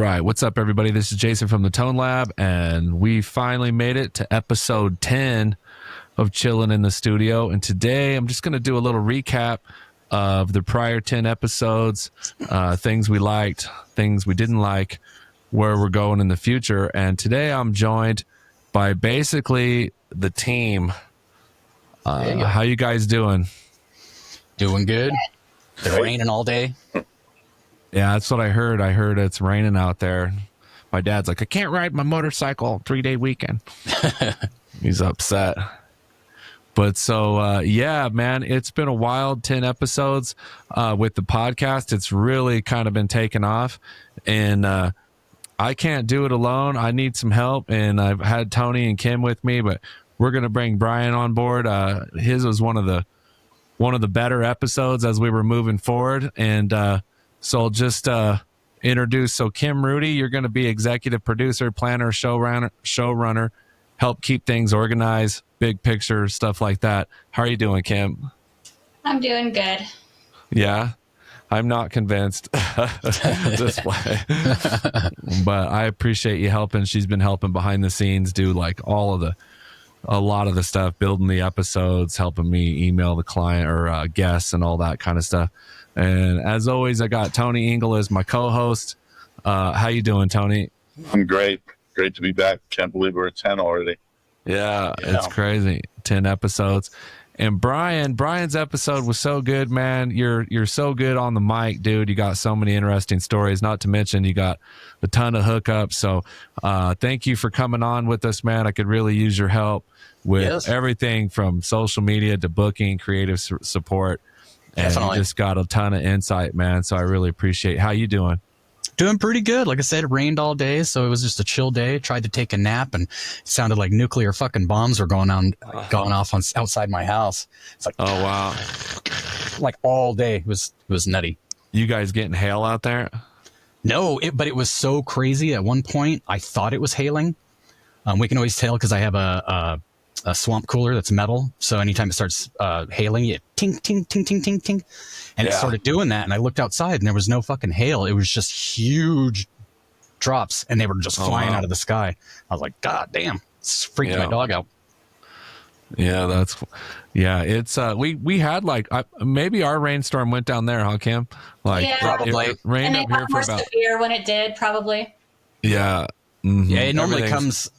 right, what's up, everybody? This is Jason from the Tone Lab, and we finally made it to episode 10 of Chillin in the Studio. And today I'm just going to do a little recap of the prior 10 episodes, things we liked, things we didn't like, where we're going in the future. And today I'm joined by basically the team. How you guys doing? Doing good. It's raining all day. Yeah, that's what I heard. I heard it's raining out there. My dad's like, I can't ride my motorcycle 3-day weekend. He's upset. But so, yeah, man, it's been a wild 10 episodes with the podcast. It's really kind of been taken off. And I can't do it alone. I need some help. And I've had Tony and Kim with me, but we're going to bring Brian on board. His was one of the better episodes as we were moving forward. And so I'll just introduce. So Kim Rudy, you're going to be executive producer, planner, showrunner, help keep things organized, big picture, stuff like that. How are you doing, Kim? I'm doing good. Yeah, I'm not convinced this way, but I appreciate you helping. She's been helping behind the scenes, do like a lot of the stuff, building the episodes, helping me email the client or guests and all that kind of stuff. And as always, I got Tony Engel as my co-host. How you doing, Tony? I'm great. Great to be back. Can't believe we're at 10 already. Yeah, it's crazy. 10 episodes. And Brian's episode was so good, man. You're so good on the mic, dude. You got so many interesting stories, not to mention you got a ton of hookups. So thank you for coming on with us, man. I could really use your help with everything from social media to booking, creative support. And you just got a ton of insight, man. So I really appreciate. How you doing? Doing pretty good. Like I said, it rained all day, so it was just a chill day. Tried to take a nap, and it sounded like nuclear fucking bombs were going off outside my house. It's like, oh wow, like all day. It was nutty. You guys getting hail out there? No, but it was so crazy. At one point, I thought it was hailing. We can always tell because I have a swamp cooler that's metal. So anytime it starts hailing, it ting, ting, ting, ting, ting, ting. And it started doing that. And I looked outside and there was no fucking hail. It was just huge drops and they were just flying out of the sky. I was like, God damn, it's freaking my dog out. Yeah, it's we had like maybe our rainstorm went down there, huh, Kim? Like probably it rained and up here for about severe when it did, probably. Yeah. Mm-hmm. Yeah, it normally comes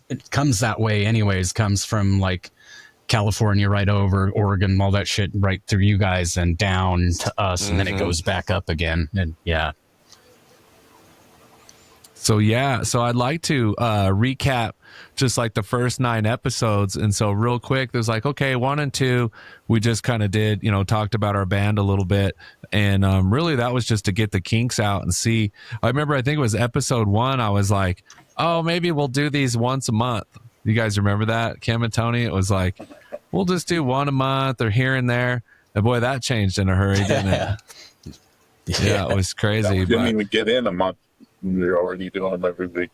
that way anyways, comes from like California right over Oregon, all that shit right through you guys and down to us, and then it goes back up again. And So I'd like to recap just like the first 9 episodes. And so real quick, there's like, okay, 1 and 2, we just kind of did, talked about our band a little bit. And really that was just to get the kinks out and see. I remember, I think it was episode 1. I was like, oh, maybe we'll do these once a month. You guys remember that, Kim and Tony? It was like, we'll just do 1 a month or here and there. And boy, that changed in a hurry, didn't it? Yeah, it was crazy. We didn't even get in a month. We're already doing them every week.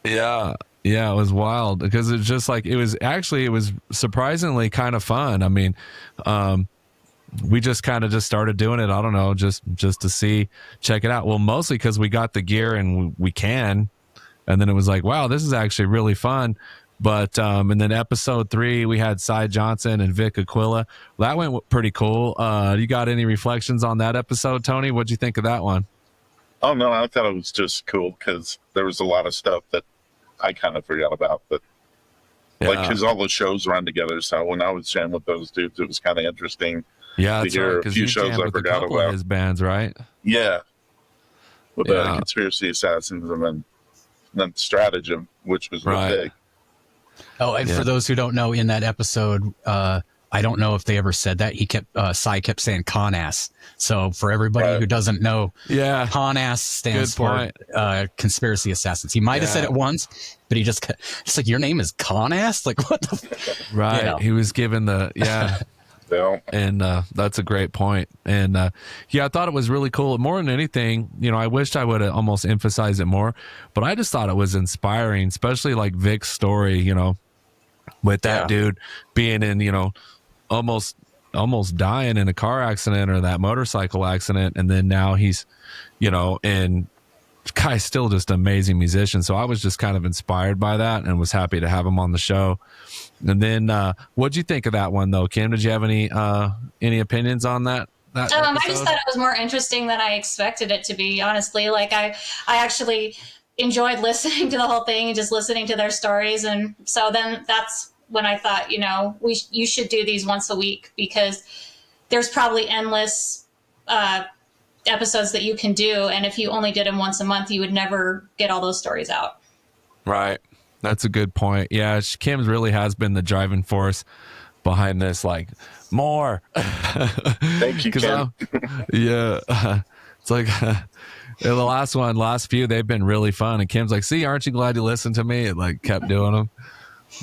Yeah, it was wild because it's just like it was surprisingly kind of fun. I mean, we just kind of started doing it. I don't know, just to check it out. Well, mostly because we got the gear and we can, and then it was like, wow, this is actually really fun. But and then episode 3, we had Cy Johnson and Vic Aquila. That went pretty cool. You got any reflections on that episode, Tony? What'd you think of that one? Oh, no, I thought it was just cool because there was a lot of stuff that I kind of forgot about. But because all the shows run together. So when I was jamming with those dudes, it was kind of interesting. Yeah, to hear a few shows I forgot about. His bands, right? Yeah. With the Conspiracy Assassins and then Stratagem, which was really big. Oh, and for those who don't know, in that episode, I don't know if they ever said that. Cy kept saying con ass. So for everybody who doesn't know, con ass stands for Conspiracy Assassins. He might have said it once, but he just like, your name is con ass? Like, what the Right. He was given the, and that's a great point. And I thought it was really cool. More than anything, I wished I would have almost emphasized it more, but I just thought it was inspiring, especially like Vic's story, with that dude being in, almost dying in a car accident or that motorcycle accident. And then now he's, in guy's still just an amazing musician. So I was just kind of inspired by that and was happy to have him on the show. And then what'd you think of that one though, Kim? Did you have any opinions on that? I just thought it was more interesting than I expected it to be, honestly. Like I actually enjoyed listening to the whole thing and just listening to their stories. And so then that's when I thought, you should do these once a week, because there's probably endless episodes that you can do. And if you only did them once a month, you would never get all those stories out. Right. That's a good point. Yeah, Kim really has been the driving force behind this, like, more. Thank you, Kim. Yeah. It's like the last few, they've been really fun. And Kim's like, see, aren't you glad you listened to me? It like kept doing them.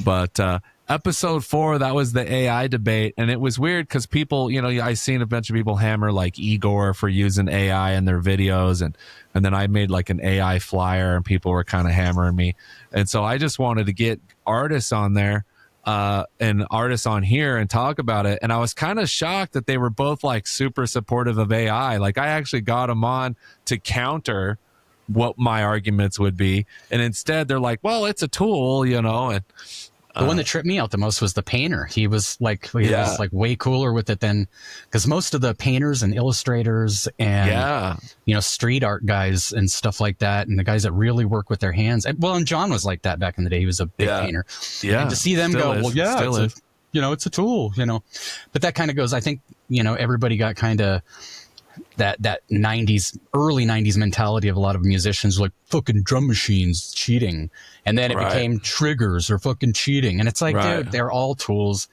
But episode 4, that was the AI debate. And it was weird because people, I seen a bunch of people hammer like Igor for using AI in their videos. And then I made like an AI flyer and people were kind of hammering me. And so I just wanted to get artists on there and artists on here and talk about it. And I was kind of shocked that they were both like super supportive of AI. Like I actually got them on to counter what my arguments would be. And instead they're like, well, it's a tool, and the one that tripped me out the most was the painter. He was like way cooler with it than, because most of the painters and illustrators and street art guys and stuff like that, and the guys that really work with their hands. And John was like that back in the day. He was a big painter. Yeah, and to see them go, it's a tool. But that kind of goes. I think everybody got kind of that early 90s mentality of a lot of musicians, like fucking drum machines cheating, and then it became triggers or fucking cheating, and it's like, dude, they're all tools.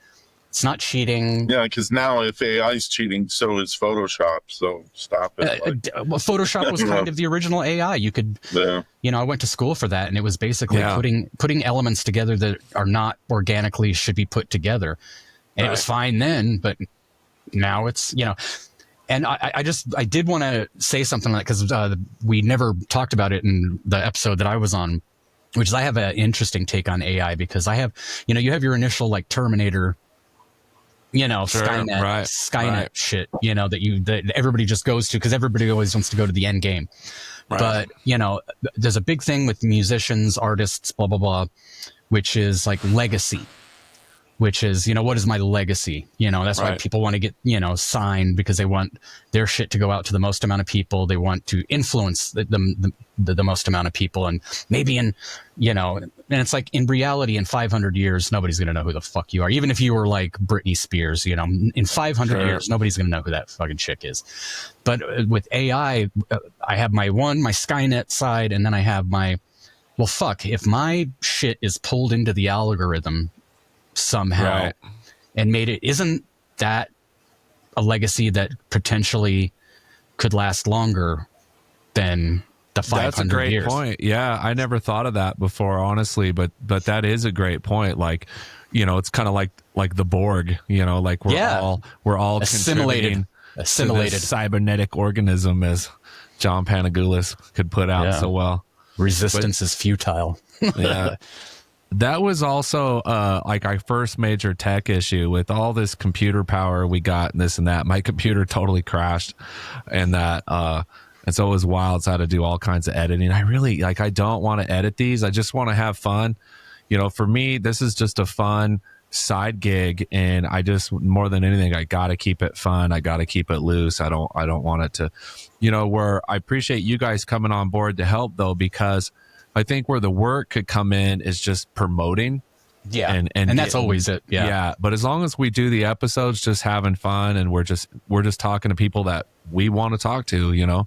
It's not cheating. Yeah, because now if AI is cheating, so is Photoshop. So stop it. Photoshop was kind of the original AI. You could, I went to school for that, and it was basically putting elements together that are not organically should be put together, and it was fine then, but now it's And I did want to say something like, because we never talked about it in the episode that I was on, which is I have an interesting take on AI, because I have, you have your initial like Terminator, Skynet shit, that everybody just goes to because everybody always wants to go to the end game. Right. But, there's a big thing with musicians, artists, blah, blah, blah, which is like legacy. Which is, what is my legacy? That's why people want to get, signed, because they want their shit to go out to the most amount of people. They want to influence the most amount of people. And maybe and it's like in reality, in 500 years, nobody's going to know who the fuck you are. Even if you were like Britney Spears, in 500 years, nobody's going to know who that fucking chick is. But with AI, I have my Skynet side, and then I have if my shit is pulled into the algorithm somehow and made it, isn't that a legacy that potentially could last longer than the 500 years? That's a great point. Yeah, I never thought of that before, honestly, but that is a great point. Like, it's kind of like the Borg, like we're all assimilated to this cybernetic organism, as John Panagoulis could put out so well. Resistance is futile. Yeah. That was also like our first major tech issue with all this computer power we got and this and that. My computer totally crashed, and so it was wild. So I had to do all kinds of editing. I really I don't want to edit these. I just want to have fun. For me, this is just a fun side gig, and I just, more than anything, I got to keep it fun. I got to keep it loose. I don't want it to, where I appreciate you guys coming on board to help though, because I think where the work could come in is just promoting. Yeah. And that's always it. Yeah. Yeah. But as long as we do the episodes, just having fun, and we're just talking to people that we want to talk to,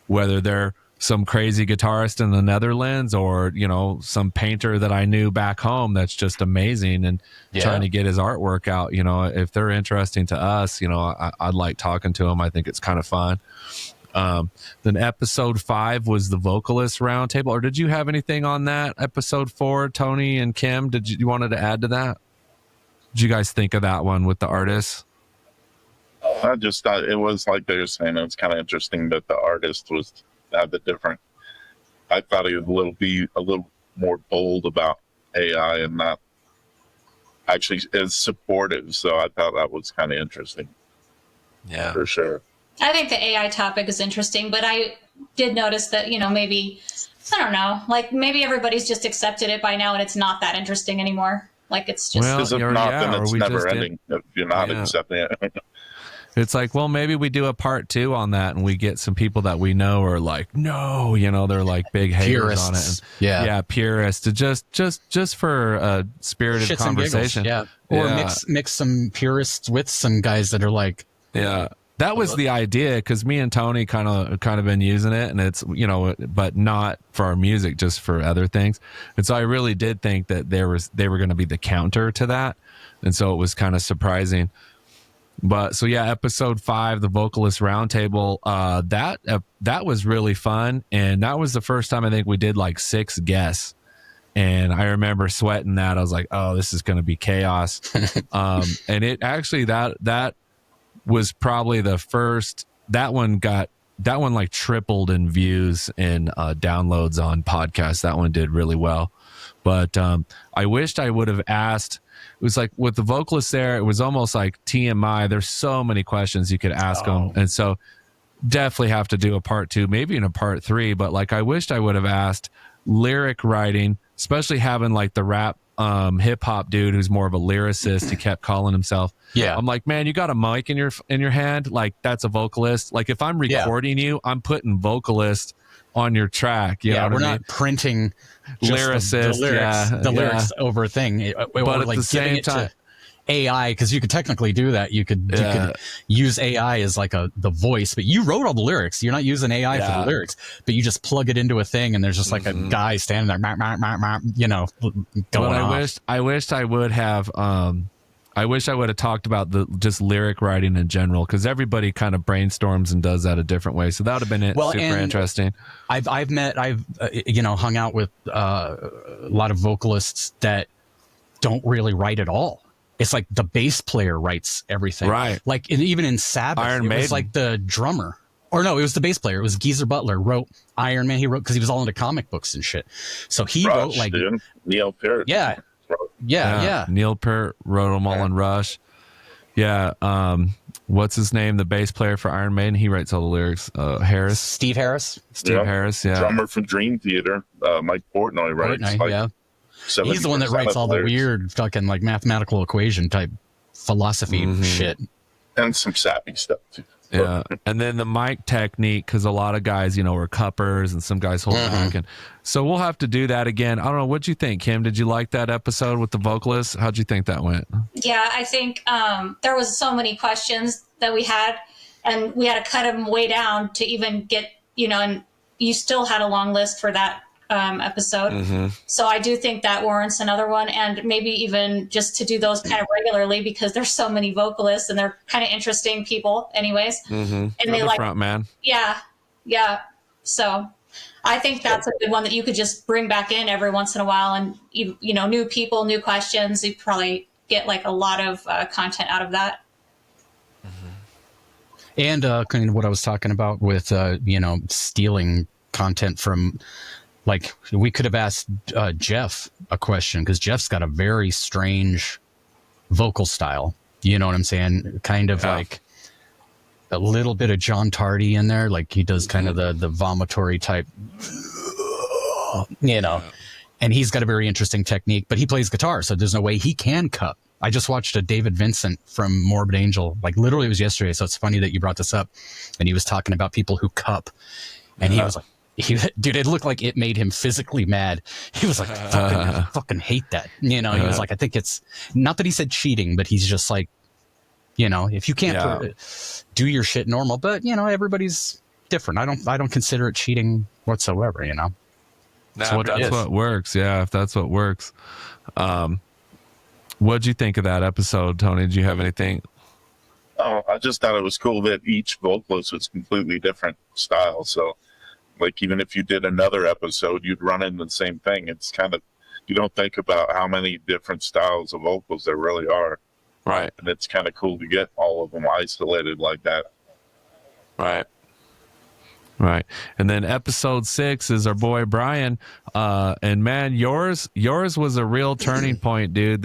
whether they're some crazy guitarist in the Netherlands or, some painter that I knew back home that's just amazing and trying to get his artwork out, if they're interesting to us, I'd like talking to them. I think it's kind of fun. Then episode 5 was the vocalist roundtable. Or did you have anything on that? Episode 4, Tony and Kim, did you wanted to add to that? Did you guys think of that one with the artists? I just thought it was like they were saying, it's kind of interesting that the artist had the different. I thought he would be a little more bold about AI and not actually as supportive. So I thought that was kind of interesting. Yeah, for sure. I think the AI topic is interesting, but I did notice that, maybe, I don't know, like maybe everybody's just accepted it by now and it's not that interesting anymore. Like it's just, Because if not, then it's never ending if you're not Yeah. accepting it. It's like, well, maybe we do a part 2 on that, and we get some people that we know are like, no, they're like big haters on it. And, Yeah. purists. Just for a spirited Shits conversation. and giggles, yeah. Or mix some purists with some guys that are like, yeah. That was the idea, because me and Tony kind of been using it, and it's but not for our music, just for other things. And so I really did think that they were going to be the counter to that, and so it was kind of surprising. But so yeah, episode 5, the vocalist roundtable, that was really fun, and that was the first time I think we did like 6 guests, and I remember sweating that. I was like, oh, this is going to be chaos. And it actually that was probably the first. That one like tripled in views and downloads on podcasts. That one did really well, but I wished I would have asked. It was like with the vocalists there, it was almost like TMI. There's so many questions you could ask them. And so definitely have to do a part 2, maybe in a part 3. But like, I wished I would have asked lyric writing, especially having like the rap hip hop dude who's more of a lyricist. He kept calling himself. Yeah. I'm like, man, you got a mic in your hand. Like, that's a vocalist. Like, if I'm recording you, I'm putting vocalist on your track. You know what we're I mean? not printing lyricist, the lyrics over a thing, but at like the same time, AI, because you could technically do that. You could use AI as like the voice, but you wrote all the lyrics. You're not using AI for the lyrics, but you just plug it into a thing, and there's just like a guy standing there, going off. I wished I would have. I wish I would have talked about the just lyric writing in general, because everybody kind of brainstorms and does that a different way. So that would have been super interesting. I've hung out with a lot of vocalists that don't really write at all. It's like the bass player writes everything. Right. Like even in Sabbath, Iron it Maiden. was like the drummer. Or no, it was the bass player. It was Geezer Butler wrote Iron Man. He wrote because he was all into comic books and shit. So he wrote like Neil Peart. Yeah. Neil Peart wrote them all in Rush. Yeah. What's his name? The bass player for Iron Maiden. He writes all the lyrics. Harris. Steve Harris. Harris. Yeah. Drummer for Dream Theater. Mike Portnoy writes. He's the one that writes all the weird fucking like mathematical equation type philosophy shit. And some sappy stuff too. Yeah. And then the mic technique, because a lot of guys, are cuppers, and some guys hold back. And so we'll have to do that again. I don't know. What'd you think, Kim? Did you like that episode with the vocalists? How'd you think that went? Yeah, I think there was so many questions that we had, and we had to cut them way down to even get, and you still had a long list for that episode. So I do think that warrants another one, and maybe even just to do those kind of regularly, because there's so many vocalists and they're kind of interesting people anyways. And they like front man. Yeah. So I think that's a good one that you could just bring back in every once in a while, and new people, new questions. You probably get like a lot of content out of that. And kind of what I was talking about with stealing content from. Like, we could have asked Jeff a question, because Jeff's got a very strange vocal style. You know what I'm saying? Kind of like a little bit of John Tardy in there. Like, he does kind of the vomitory type, and he's got a very interesting technique, but he plays guitar, so there's no way he can cup. I just watched a David Vincent from Morbid Angel. Like, literally it was yesterday, so it's funny that you brought this up. And he was talking about people who cup, and he was like, dude, it looked like it made him physically mad. He was like, I fucking hate that. He was like, I think it's not that he said cheating, but he's just like, if you can't do your shit normal, but everybody's different. I don't consider it cheating whatsoever. That's what works. Yeah, if that's what works. What'd you think of that episode, Tony? Did you have anything? Oh, I just thought it was cool that each vocalist was completely different style. So, like, even if you did another episode, you'd run into the same thing. It's kind of, you don't think about how many different styles of vocals there really are. Right. And it's kind of cool to get all of them isolated like that. Right. And then episode 6 is our boy Brian. And man, yours was a real turning point, dude.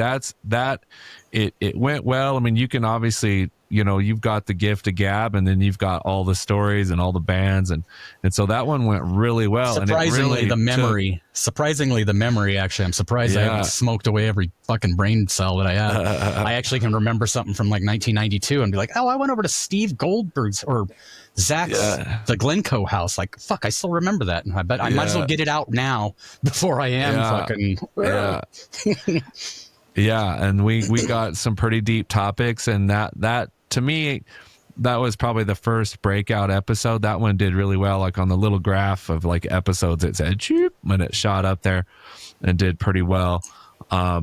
it went well. I mean, you can obviously, you've got the gift of gab, and then you've got all the stories and all the bands, and so that one went really well. Surprisingly, and the memory. Actually, I'm surprised I haven't smoked away every fucking brain cell that I have. I actually can remember something from like 1992 and be like, oh, I went over to Steve Goldberg's or Zach's, the Glencoe house. Like, fuck, I still remember that. And I bet I might as well get it out now before I am fucking. Yeah. Yeah, and we got some pretty deep topics, and that to me, that was probably the first breakout episode. That one did really well. Like on the little graph of like episodes, it said "choop" when it shot up there, and did pretty well. I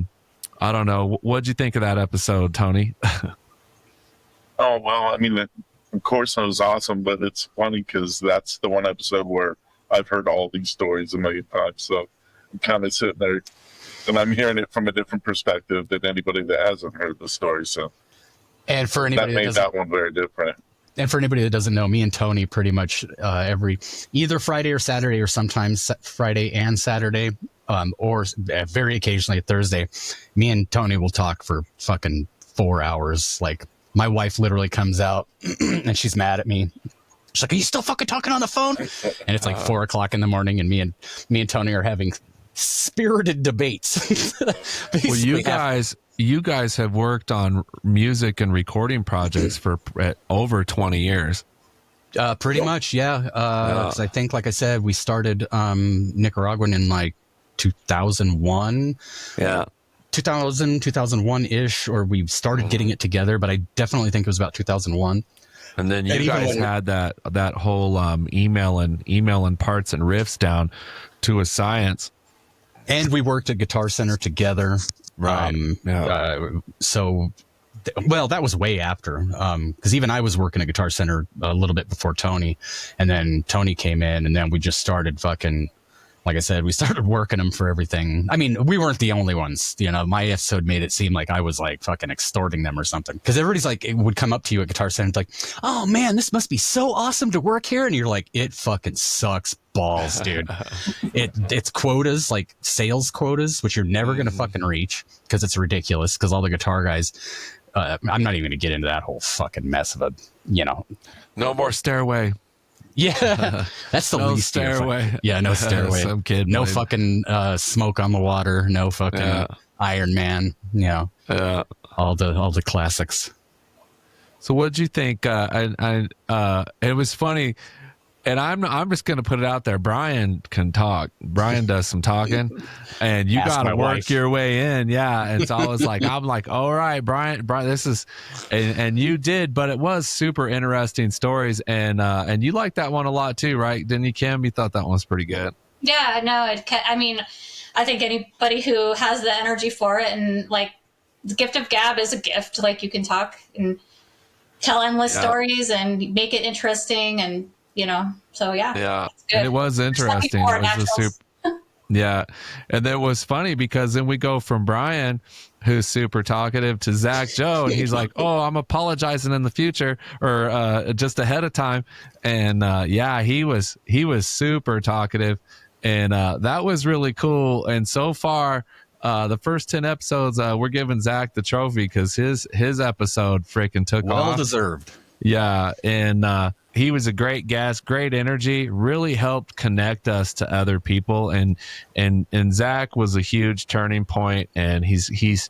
don't know. What'd you think of that episode, Tony? Oh, well, I mean, of course it was awesome, but it's funny because that's the one episode where I've heard all these stories a million times. So I'm kind of sitting there and I'm hearing it from a different perspective than anybody that hasn't heard the story. So and for anybody that made that one very different. And for anybody that doesn't know, me and Tony pretty much every either Friday or Saturday, or sometimes Friday and Saturday, or very occasionally Thursday, me and Tony will talk for fucking 4 hours. Like my wife literally comes out and she's mad at me. She's like, "Are you still fucking talking on the phone?" And it's like 4 o'clock in the morning, and me and Tony are having spirited debates. Well, you guys have worked on music and recording projects for over 20 years. Pretty much, yeah. 'Cause I think, like I said, we started Nicaraguan in like 2001. Yeah. 2001-ish, or we started getting it together, but I definitely think it was about 2001. And then you guys had that whole emailing parts and riffs down to a science. And we worked at Guitar Center together. Right. Well, that was way after, because even I was working at Guitar Center a little bit before Tony, and then Tony came in, and then we just started fucking, like I said, we started working them for everything. I mean, we weren't the only ones. My episode made it seem like I was like fucking extorting them or something, because everybody's like, it would come up to you at Guitar Center like, "Oh man, this must be so awesome to work here," and you're like, "It fucking sucks balls, dude." It's quotas, like sales quotas, which you're never gonna fucking reach, because it's ridiculous, because all the guitar guys, I'm not even gonna get into that whole fucking mess of No more stairway. Yeah, that's the least stairway. Yeah, no stairway. Some kid. No fucking smoke on the water. No fucking Iron Man. All the classics. So what'd you think? It was funny, and I'm just gonna put it out there. Brian can talk. Brian does some talking, and you got to work your way in. Yeah, and so I was like, I'm like, all right, Brian, this is, and you did, but it was super interesting stories, and you liked that one a lot too, right? Didn't you, Kim? You thought that one was pretty good. Yeah, no, I mean, I think anybody who has the energy for it, and like the gift of gab is a gift. Like you can talk and tell endless stories and make it interesting, and so yeah, and it was interesting. It was yeah, and that was funny, because then we go from Brian, who's super talkative, to Zach Joe, and he's like, "Oh, I'm apologizing in the future, or just ahead of time," and he was super talkative, and that was really cool. And so far, the first 10 episodes, we're giving Zach the trophy, because his episode freaking took off. Well deserved. Yeah, and he was a great guest, great energy, really helped connect us to other people, and Zach was a huge turning point, and he's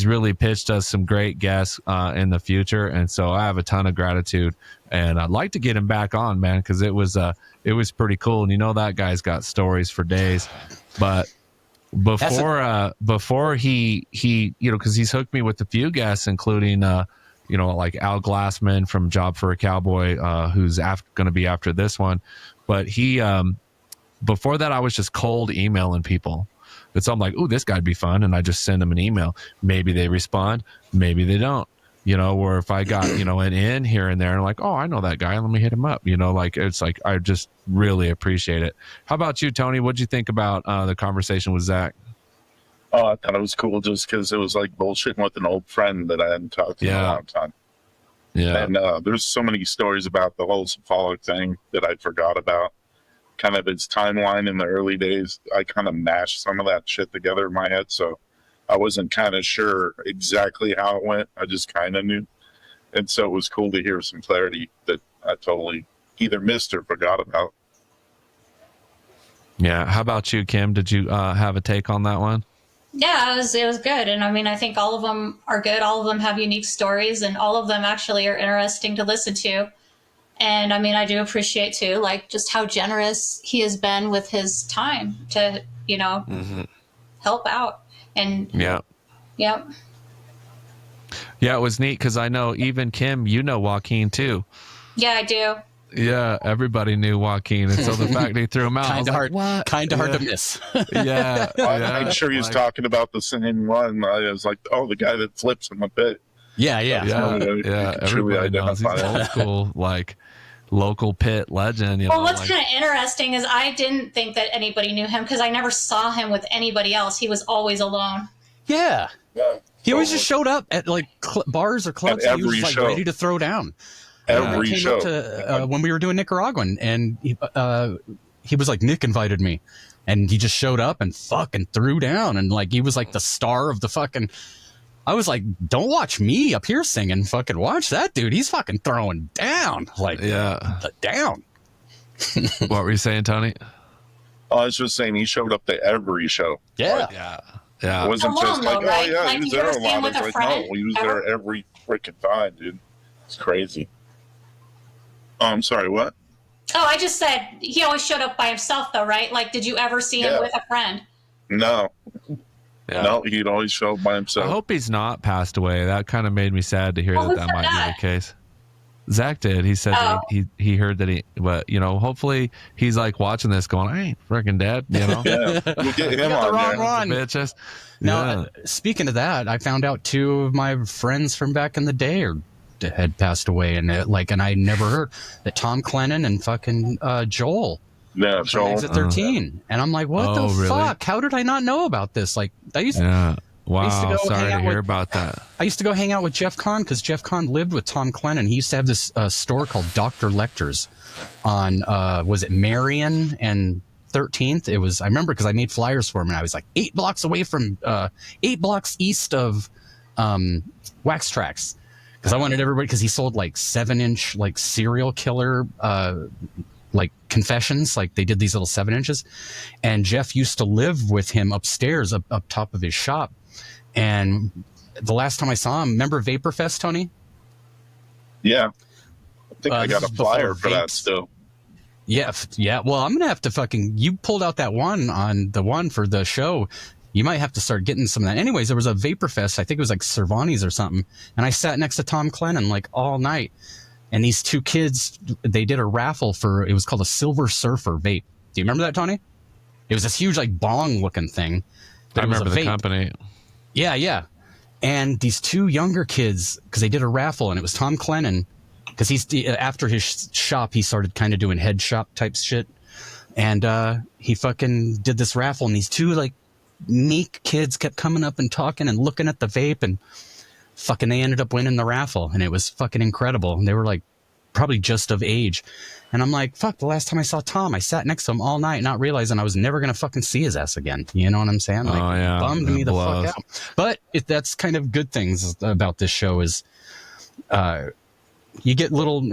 really pitched us some great guests in the future, and so I have a ton of gratitude, and I'd like to get him back on, man, because it was pretty cool, and that guy's got stories for days, but before he because he's hooked me with a few guests, including like Al Glassman from Job for a Cowboy, who's going to be after this one. But he, before that, I was just cold emailing people. And so I'm like, "Ooh, this guy'd be fun." And I just send them an email. Maybe they respond, maybe they don't, or if I got, an in here and there, and like, "Oh, I know that guy. Let me hit him up." Like, it's like, I just really appreciate it. How about you, Tony? What'd you think about the conversation with Zach? Oh, I thought it was cool just because it was like bullshitting with an old friend that I hadn't talked to in a long time. Yeah. And there's so many stories about the whole Cephalic thing that I forgot about. Kind of its timeline in the early days. I kind of mashed some of that shit together in my head. So I wasn't kind of sure exactly how it went. I just kind of knew. And so it was cool to hear some clarity that I totally either missed or forgot about. Yeah. How about you, Kim? Did you have a take on that one? Yeah, it was good. And I mean, I think all of them are good. All of them have unique stories, and all of them actually are interesting to listen to. And I mean, I do appreciate too, like just how generous he has been with his time to, help out. And Yeah. yep. Yeah, it was neat because I know even Kim, you know Joaquin too. Yeah, I do. Yeah, everybody knew Joaquin, and so the fact he threw him out, Kind of hard, what? kind of hard to miss. Yeah, I'm sure he was talking about the same one. I was like, oh, the guy that flips in the pit. Yeah. Yeah. Truly Everybody knows he's identify old school, like local pit legend. You Well, know, what's like, kind of interesting is I didn't think that anybody knew him because I never saw him with anybody else. He was always alone. Yeah. Yeah. He always just showed up at like bars or clubs. At And he was every like show. ready to throw down. Every Came show. up to when we were doing Nicaraguan, and he was like, Nick invited me, and he just showed up and fucking threw down, and like he was like the star of the fucking. I was like, don't watch me up here singing, fucking watch that dude. He's fucking throwing down, like down. what were you saying, Tony? I was just saying he showed up to every show. Yeah. Yeah. It wasn't Alone, just like, though, right? oh yeah, Like, he was did you there ever a see him lot. with It's a like, friend, no, he was ever? there every freaking time, dude. It's crazy. Oh, I'm sorry, what? Oh, I just said he always showed up by himself, though, right? Like, did you ever see him Yeah. with a friend? No. Yeah. No, he'd always show up by I himself. hope he's not passed away. That kind of made me sad to hear Well, that who that said might that? be the case. Zach did. He said that he heard that but hopefully he's like watching this going, I ain't freaking dead, Yeah, we'll get him got the on wrong there. one. bitches. Now, speaking of that, I found out 2 of my friends from back in the day had passed away, and I never heard that Tom Clennon and fucking Joel Yeah, from Joel. Exit 13, and I'm like, what the Oh, really? fuck? How did I not know about this? Like, I used Yeah. I used to Wow. go Sorry hang to out hear with- about that. I used to go hang out with Jeff Kahn because Jeff Kahn lived with Tom Clennon. He used to have this store called Dr. Lecter's on was it Marion and 13th? It was. I remember because I made flyers for him, and I was like 8 blocks away from 8 blocks east of Wax Tracks because I wanted everybody because he sold like 7-inch like serial killer like confessions, like they did these little 7 inches, and Jeff used to live with him upstairs up top of his shop. And the last time I saw him, remember Vaporfest, Tony? Yeah. I think I this got a is flyer before for that vapes. still. Yeah. Well, I'm gonna have to you pulled out that one on the one for the show. You might have to start getting some of that. Anyways, there was a Vaporfest. I think it was like Cervantes or something. And I sat next to Tom Clennon like all night. And these 2 kids, they did a raffle it was called a Silver Surfer vape. Do you remember that, Tony? It was this huge like bong looking thing. I But it was remember a the vape. company. Yeah. And these 2 younger kids, because they did a raffle, and it was Tom Clennon, because after his shop, he started kind of doing head shop type shit. And he fucking did this raffle, and these 2 like meek kids kept coming up and talking and looking at the vape, and fucking they ended up winning the raffle, and it was fucking incredible. And they were like probably just of age. And I'm like, fuck, the last time I saw Tom, I sat next to him all night, not realizing I was never going to fucking see his ass again. You know what I'm saying? Like, Oh, yeah. it bummed That me the blows. fuck out. But that's kind of good things about this show is you get little,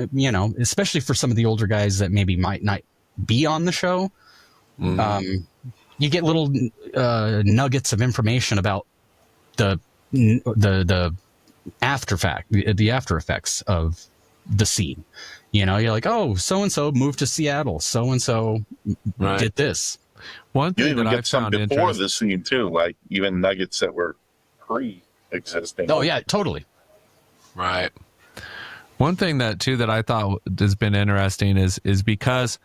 especially for some of the older guys that maybe might not be on the show, you get little nuggets of information about the after effects of the scene. You're like, oh, so and so moved to Seattle, so and so did this. One You thing even that I get some found before interesting. the scene too, like even nuggets that were pre-existing. Oh yeah, totally. Right. One thing that I thought has been interesting is because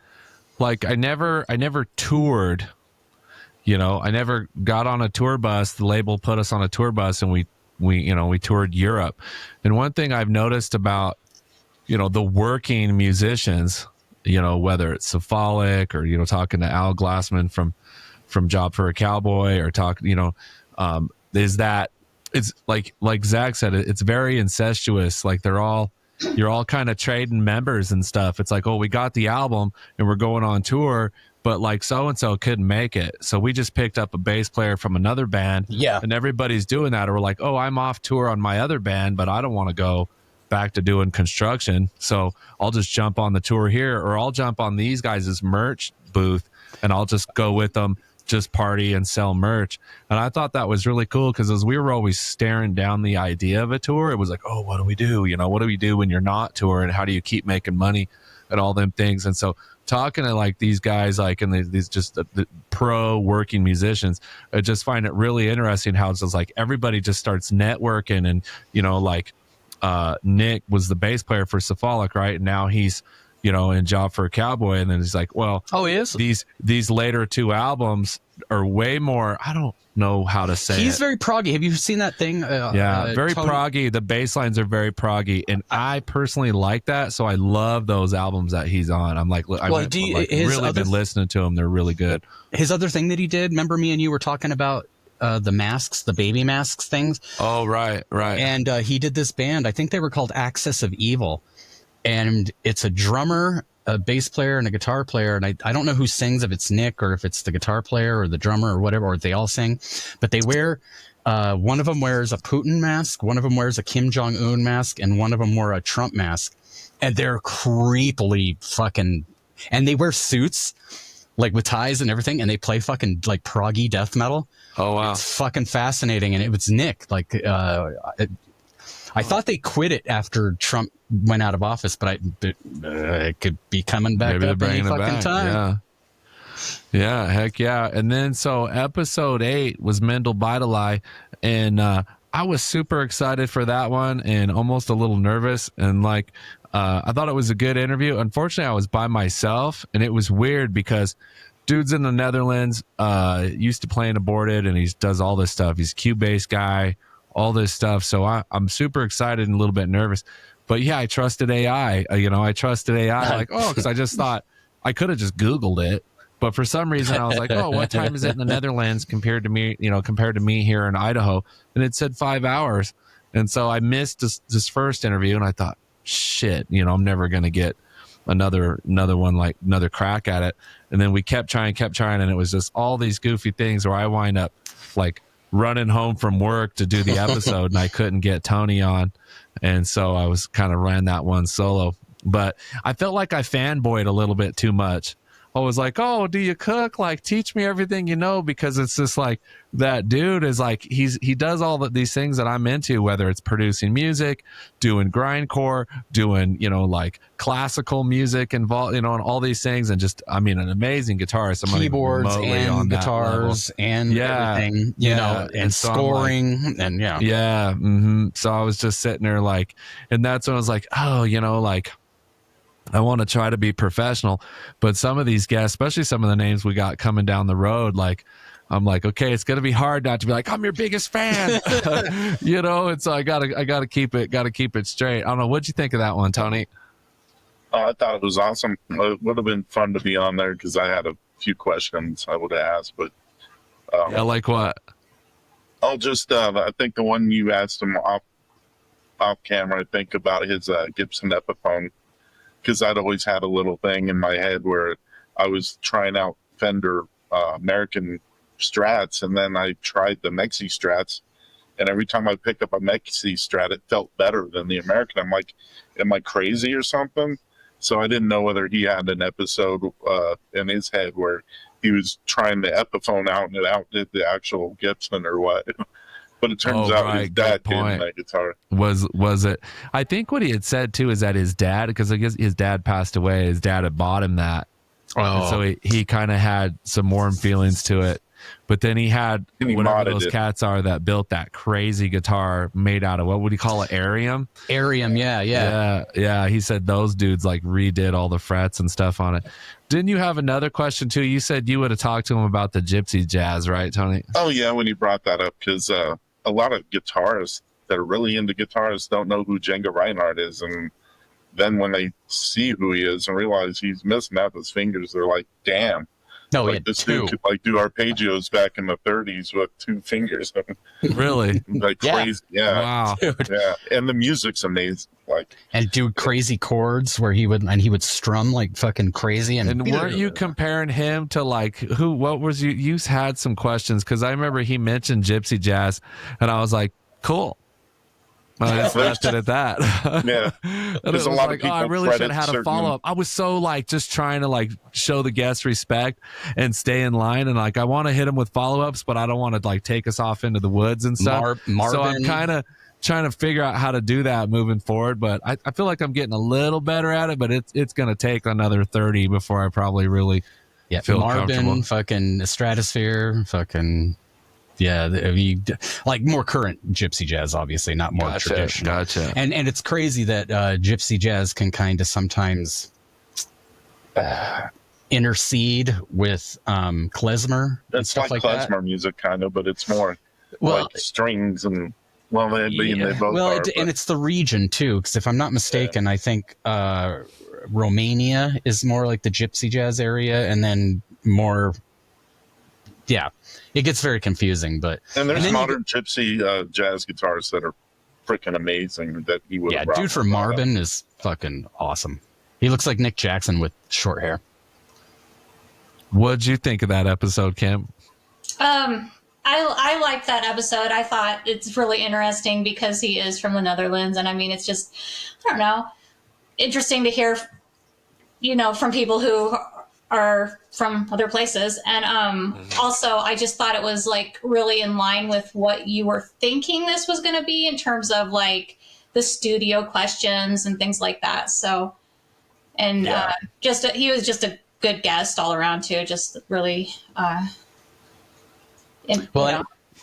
like I never toured, I never got on a tour bus. The label put us on a tour bus and we toured Europe. And one thing I've noticed about, the working musicians, whether it's Cephalic or, talking to Al Glassman from Job for a Cowboy or is that it's like Zach said, it's very incestuous. Like you're all kind of trading members and stuff. It's like, oh, we got the album and we're going on tour, but like so and so couldn't make it, so we just picked up a bass player from another band. Yeah. And everybody's doing that, or we're like, oh, I'm off tour on my other band, but I don't want to go back to doing construction, so I'll just jump on the tour here, or I'll jump on these guys' merch booth and I'll just go with them, just party and sell merch. And I thought that was really cool, because as we were always staring down the idea of a tour, it was like, oh, what do we do? What do we do when you're not touring? How do you keep making money and all them things? And so talking to like these guys, like, and these just the pro working musicians, I just find it really interesting how it's just like everybody just starts networking. And like Nick was the bass player for Cephalic, right? And now he's in Job for a Cowboy. And then he's like, well, oh, he is. These later 2 albums are way more, I don't know how to say He's it. very proggy. Have you seen that thing? Very Tony? proggy. The bass lines are very proggy, and I personally like that. So I love those albums that he's on. I'm like, I've really been listening to them. They're really good. His other thing that he did, remember me and you were talking about the masks, the baby masks things? Oh, right. And he did this band. I think they were called Axis of Evil. And it's a drummer, a bass player, and a guitar player. And I don't know who sings, if it's Nick or if it's the guitar player or the drummer or whatever, or they all sing. But they wear, one of them wears a Putin mask, one of them wears a Kim Jong-un mask, and one of them wore a Trump mask. And they're creepily fucking, and they wear suits, like with ties and everything, and they play fucking like proggy death metal. Oh, wow. It's fucking fascinating. And it was Nick. Like, I thought they quit it after Trump went out of office, but it could be coming back up any fucking time. Yeah, heck yeah. And then so episode 8 was Mendel Beidelei, and I was super excited for that one and almost a little nervous. And like, I thought it was a good interview. Unfortunately, I was by myself, and it was weird because dude's in the Netherlands, used to play in Aborted, and he does all this stuff. He's a Cubase guy, all this stuff. So I'm super excited and a little bit nervous. But yeah, I trusted AI. I trusted AI. Like, because I just thought I could have just Googled it. But for some reason, I was like, oh, what time is it in the Netherlands compared to me here in Idaho? And it said 5 hours. And so I missed this first interview, and I thought, shit, I'm never going to get another one, like another crack at it. And then we kept trying, and it was just all these goofy things where I wind up like running home from work to do the episode, and I couldn't get Tony on. And so I was kind of ran that one solo. But I felt like I fanboyed a little bit too much. I was like, oh, do you cook? Like, teach me everything you know, because it's just like that dude is like, he does all these things that I'm into, whether it's producing music, doing grindcore, doing, like classical music involved, and all these things. And just, I mean, an amazing guitarist. Keyboards and guitars and everything, and so scoring like, and yeah. Yeah. Mm-hmm. So I was just sitting there like, and that's when I was like, oh, like, I want to try to be professional, but some of these guests, especially some of the names we got coming down the road, like, I'm like, okay, it's going to be hard not to be like, I'm your biggest fan, and so I gotta keep it straight. I don't know. What'd you think of that one, Tony? Oh, I thought it was awesome. It would have been fun to be on there, because I had a few questions I would have asked, but like what? I'll just, I think the one you asked him off camera, I think about his Gibson Epiphone. Because I'd always had a little thing in my head where I was trying out Fender American Strats, and then I tried the Mexi Strats, and every time I picked up a Mexi Strat, it felt better than the American. I'm like, am I crazy or something? So I didn't know whether he had an episode in his head where he was trying the Epiphone out and it outdid the actual Gibson or what. But it turns out his dad did that guitar. Was it? I think what he had said too is that his dad, because I guess his dad passed away, his dad had bought him that. Oh. And so he kind of had some warm feelings to it. But then he had whatever those cats are that built that crazy guitar made out of, what would he call it? Arium? Arium, yeah. He said those dudes like redid all the frets and stuff on it. Didn't you have another question too? You said you would have talked to him about the gypsy jazz, right, Tony? Oh yeah, when he brought that up, because a lot of guitarists that are really into guitars don't know who Django Reinhardt is, and then when they see who he is and realize he's missing out his fingers, they're like, damn. No, we Like had this two. dude could like do arpeggios back in the 30s with 2 fingers. Really? Like Yeah. crazy. Yeah. Wow. Dude. Yeah. And the music's amazing. Like, And do crazy chords where he would strum like fucking crazy. And weren't you comparing him to like who? What was you had some questions because I remember he mentioned gypsy jazz, and I was like, cool. I just left it at that. yeah. And it There's was a lot of like, people I really should credit have had a certain- follow up. I was so like just trying to like show the guests respect and stay in line, and like I want to hit them with follow ups, but I don't want to like take us off into the woods and stuff. So I'm Marvin- kind of trying to figure out how to do that moving forward. But I feel like I'm getting a little better at it, but it's going to take another 30 before I probably really feel Marvin, comfortable. fucking Stratosphere, fucking. Yeah, like more current gypsy jazz, obviously, not more traditional. Gotcha. And it's crazy that gypsy jazz can kind of sometimes intercede with klezmer and It's stuff like like klezmer that. music, kind of, but it's more Well, like strings and they both well, are. and it's the region too, because if I'm not mistaken, I think Romania is more like the gypsy jazz area, and then more. Yeah, it gets very confusing, but and there's then modern gypsy jazz guitarists that are freaking amazing that he would. yeah, dude from Marvin is fucking awesome. He looks like Nick Jackson with short hair. What'd you think of that episode, Kim? I liked that episode. I thought it's really interesting because he is from the Netherlands, and I mean, it's just, I don't know, interesting to hear, from people who are from other places. And also, I just thought it was like really in line with what you were thinking this was going to be in terms of like the studio questions and things like that. So, and he was just a good guest all around too. Just really,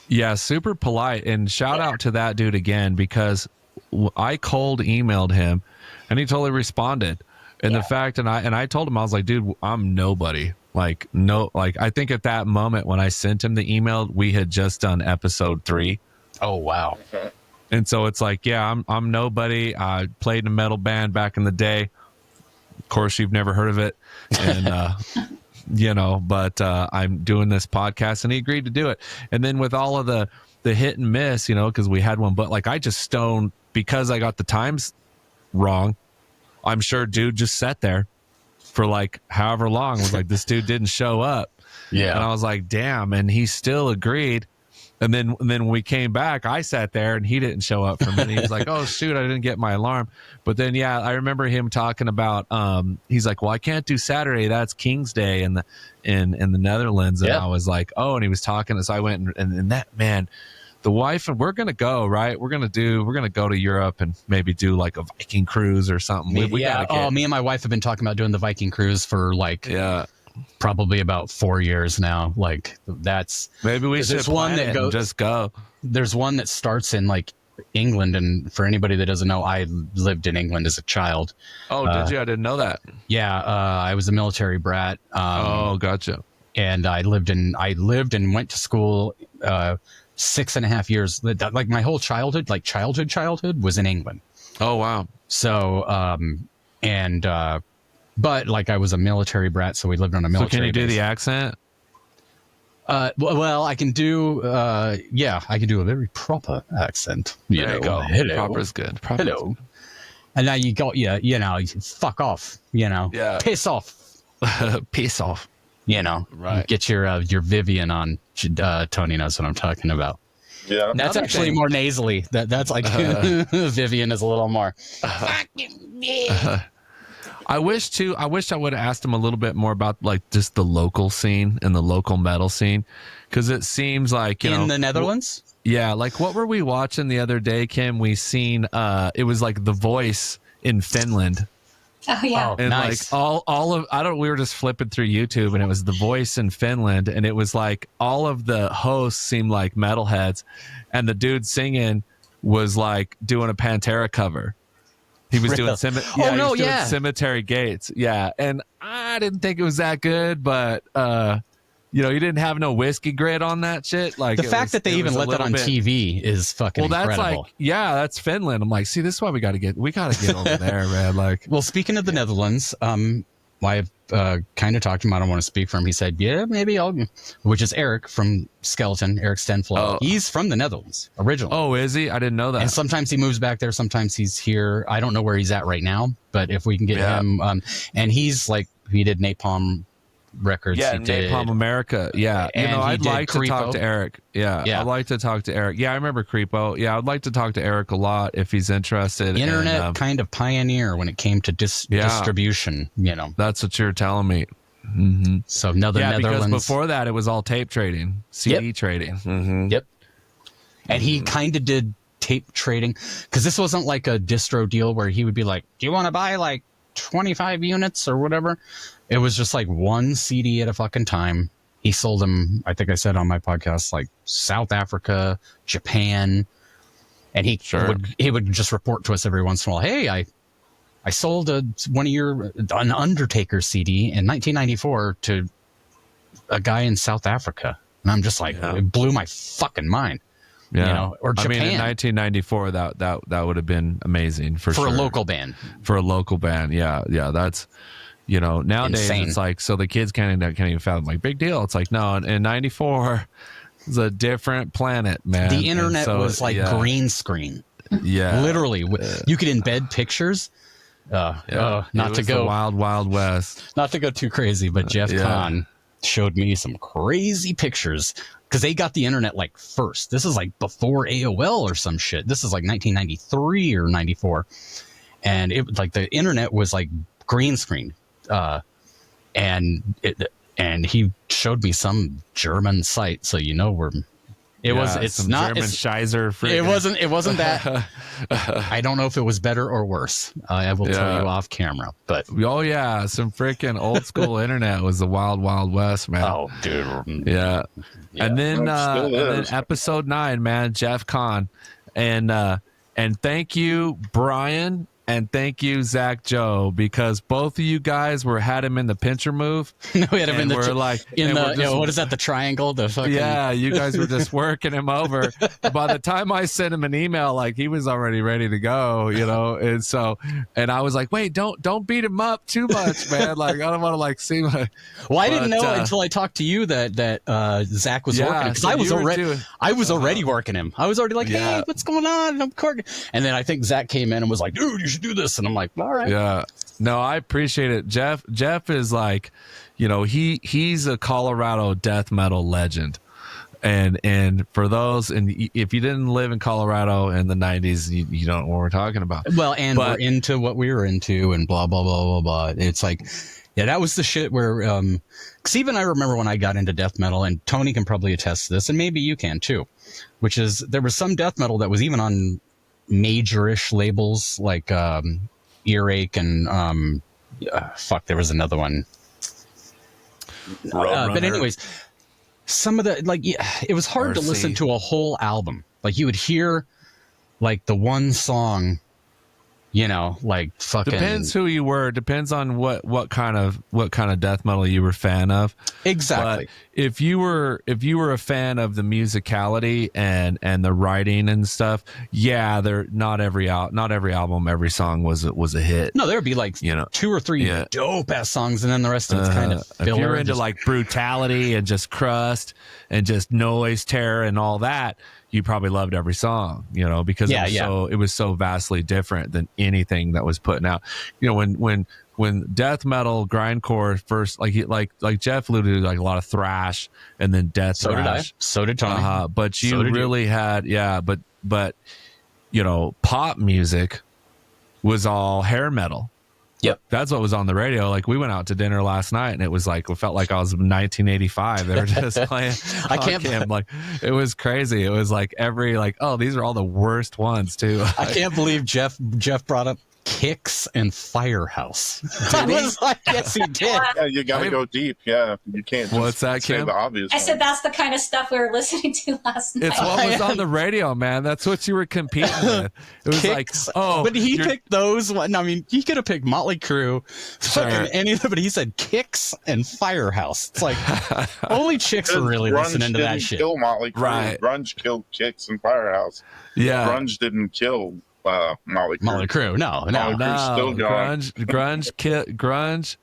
Yeah, super polite. And shout out to that dude again, because I cold emailed him and he totally responded. And the fact, and I told him, I was like, dude, I'm nobody. Like, no, like, I think at that moment when I sent him the email, we had just done episode 3. Oh, wow. And so it's like, yeah, I'm nobody. I played in a metal band back in the day. Of course, you've never heard of it. And, but I'm doing this podcast, and he agreed to do it. And then with all of the hit and miss, because we had one, but like I just stoned because I got the times wrong. I'm sure dude just sat there for like however long. Was like, this dude didn't show up. Yeah. And I was like, damn. And he still agreed. And then when we came back, I sat there and he didn't show up for a minute. He was like, oh shoot, I didn't get my alarm. But then, yeah, I remember him talking about, he's like, well, I can't do Saturday. That's King's Day in the Netherlands. And I was like, oh, and he was talking. So I went and that, man, the wife, and we're going to go, right? We're going to go to Europe and maybe do like a Viking cruise or something. Me and my wife have been talking about doing the Viking cruise for like, probably about 4 years now. Like that's maybe we should plan it and just go. There's one that starts in like England, and for anybody that doesn't know, I lived in England as a child. Oh, did you? I didn't know that. Yeah, I was a military brat. Gotcha. And I lived and went to school 6.5 years. Like my whole childhood, like childhood was in England. Oh wow. So but like I was a military brat, so we lived on a military. So can you do base. the accent? Well, I can do. I can do a very proper accent. There you go. Hello. Proper's good. Hello. And now you got fuck off. Yeah. Piss off. Piss off. Right. Get your Vivian on. Tony knows what I'm talking about. Yeah. That's actually more nasally. That's like Vivian is a little more. I wish I would have asked him a little bit more about like just the local scene and the local metal scene, because it seems like in the Netherlands. Yeah, like what were we watching the other day, Kim? We seen it was like The Voice in Finland. Oh yeah. And nice. like we were just flipping through YouTube, and it was The Voice in Finland, and it was like all of the hosts seemed like metalheads, and the dude singing was like doing a Pantera cover. He was doing Cemetery Gates. Yeah. And I didn't think it was that good, but you didn't have no whiskey grit on that shit. Like the fact that they even let that on TV is fucking incredible. That's like, that's Finland. I'm like, see, this is why we gotta get over there, man. Like, well, speaking of the Netherlands, I've kind of talked to him. I don't want to speak for him. He said, yeah, maybe I'll, which is Eric from Skeleton, Eric Stenflo. Oh. He's from the Netherlands originally. Oh, is he? I didn't know that. And sometimes he moves back there. Sometimes he's here. I don't know where he's at right now, but if we can get him, and he's like, he did Napalm Records. Yeah, he did Napalm America. Yeah. And he I'd did like to talk Creepo. to Eric. Yeah. I'd like to talk to Eric. Yeah, I remember Creepo. Yeah, I'd like to talk to Eric a lot if he's interested. Internet kind of pioneer when it came to distribution, That's what you're telling me. Mm-hmm. So Netherlands. Because before that, it was all tape trading, CD trading. Mm-hmm. Yep. And he kind of did tape trading because this wasn't like a distro deal where he would be like, do you want to buy like 25 units or whatever? It was just like one CD at a fucking time. He sold them, I think I said on my podcast, like South Africa, Japan. And he would just report to us every once in a while, hey, I sold an Undertaker CD in 1994 to a guy in South Africa. And I'm just like, it blew my fucking mind. Yeah. Or Japan. I mean, in 1994, that would have been amazing for sure. For a local band. For a local band. Yeah. Yeah. That's, nowadays insane. It's like, so the kids can't even fathom, like, big deal. It's like, no, in 94, it's a different planet, man. The internet was like green screen. Yeah. Literally. You could embed pictures. Not to go the wild, wild west. Not to go too crazy, but Jeff Kahn showed me some crazy pictures because they got the internet like first. This is like before AOL or some shit. This is like 1993 or 94. And it like the internet was like green screen. And he showed me some German site. So, it's not German Scheiser. It wasn't that. I don't know if it was better or worse. I will tell you off camera, but some freaking old school internet was the wild, wild west, man. Oh, dude. Yeah. And then episode 9, man, Jeff Kahn, and thank you, Brian. And thank you, Zach Joe, because both of you guys had him in the pincher move. No, we had him in the what is that? The triangle? The fucking you guys were just working him over. By the time I sent him an email, like he was already ready to go, and I was like, wait, don't beat him up too much, man. Like I don't want to like see my. Well, I didn't know until I talked to you that Zach was working because I was already working him. I was already like, hey, what's going on? And then I think Zach came in and was like, dude, you should do this, and I'm like, all right. Yeah, no, I appreciate it. Jeff is like, he's a Colorado death metal legend, and for those, and if you didn't live in Colorado in the 90s, you don't know what we're talking about. Well, we're into what we were into, and blah blah blah blah blah. It's like, that was the shit where, because even I remember when I got into death metal, and Tony can probably attest to this, and maybe you can too, which is there was some death metal that was even on major-ish labels like Earache and there was another one. But anyways, some of the it was hard to listen to a whole album. Like you would hear like the one song, like fucking. Depends who you were. Depends on what kind of death metal you were a fan of. Exactly. But if you were a fan of the musicality and the writing and stuff, not every album, every song was a hit. No, there would be like 2 or 3 dope ass songs, and then the rest of it's kind of filler. If you're into like brutality and just crust and just noise, terror, and all that, you probably loved every song, because it was so vastly different than anything that was putting out. When death metal grindcore first, like Jeff alluded to, like a lot of thrash and then death thrash. So did Tony. But you really had, but pop music was all hair metal. Yep. That's what was on the radio. Like we went out to dinner last night and it was like, it felt like I was in 1985. They were just playing. It was crazy. It was like these are all the worst ones too. I can't believe Jeff brought up Kicks and Firehouse. Did he? Yes, he did. Yeah, you got to go deep. Yeah, you can't just What's that, say Kim? the obvious. I said that's the kind of stuff we were listening to last night. It's what was on the radio, man. That's what you were competing with. It was Kicks. but he picked those. I mean, he could have picked Motley Crue, fucking any of them, but he said Kicks and Firehouse. It's like only chicks are really listening to that shit. Kill Motley Crue. Right. Grunge killed Kicks and Firehouse. Yeah. Grunge didn't kill Motley Crue. Motley Crue, no. Motley Crue's still going. Grunge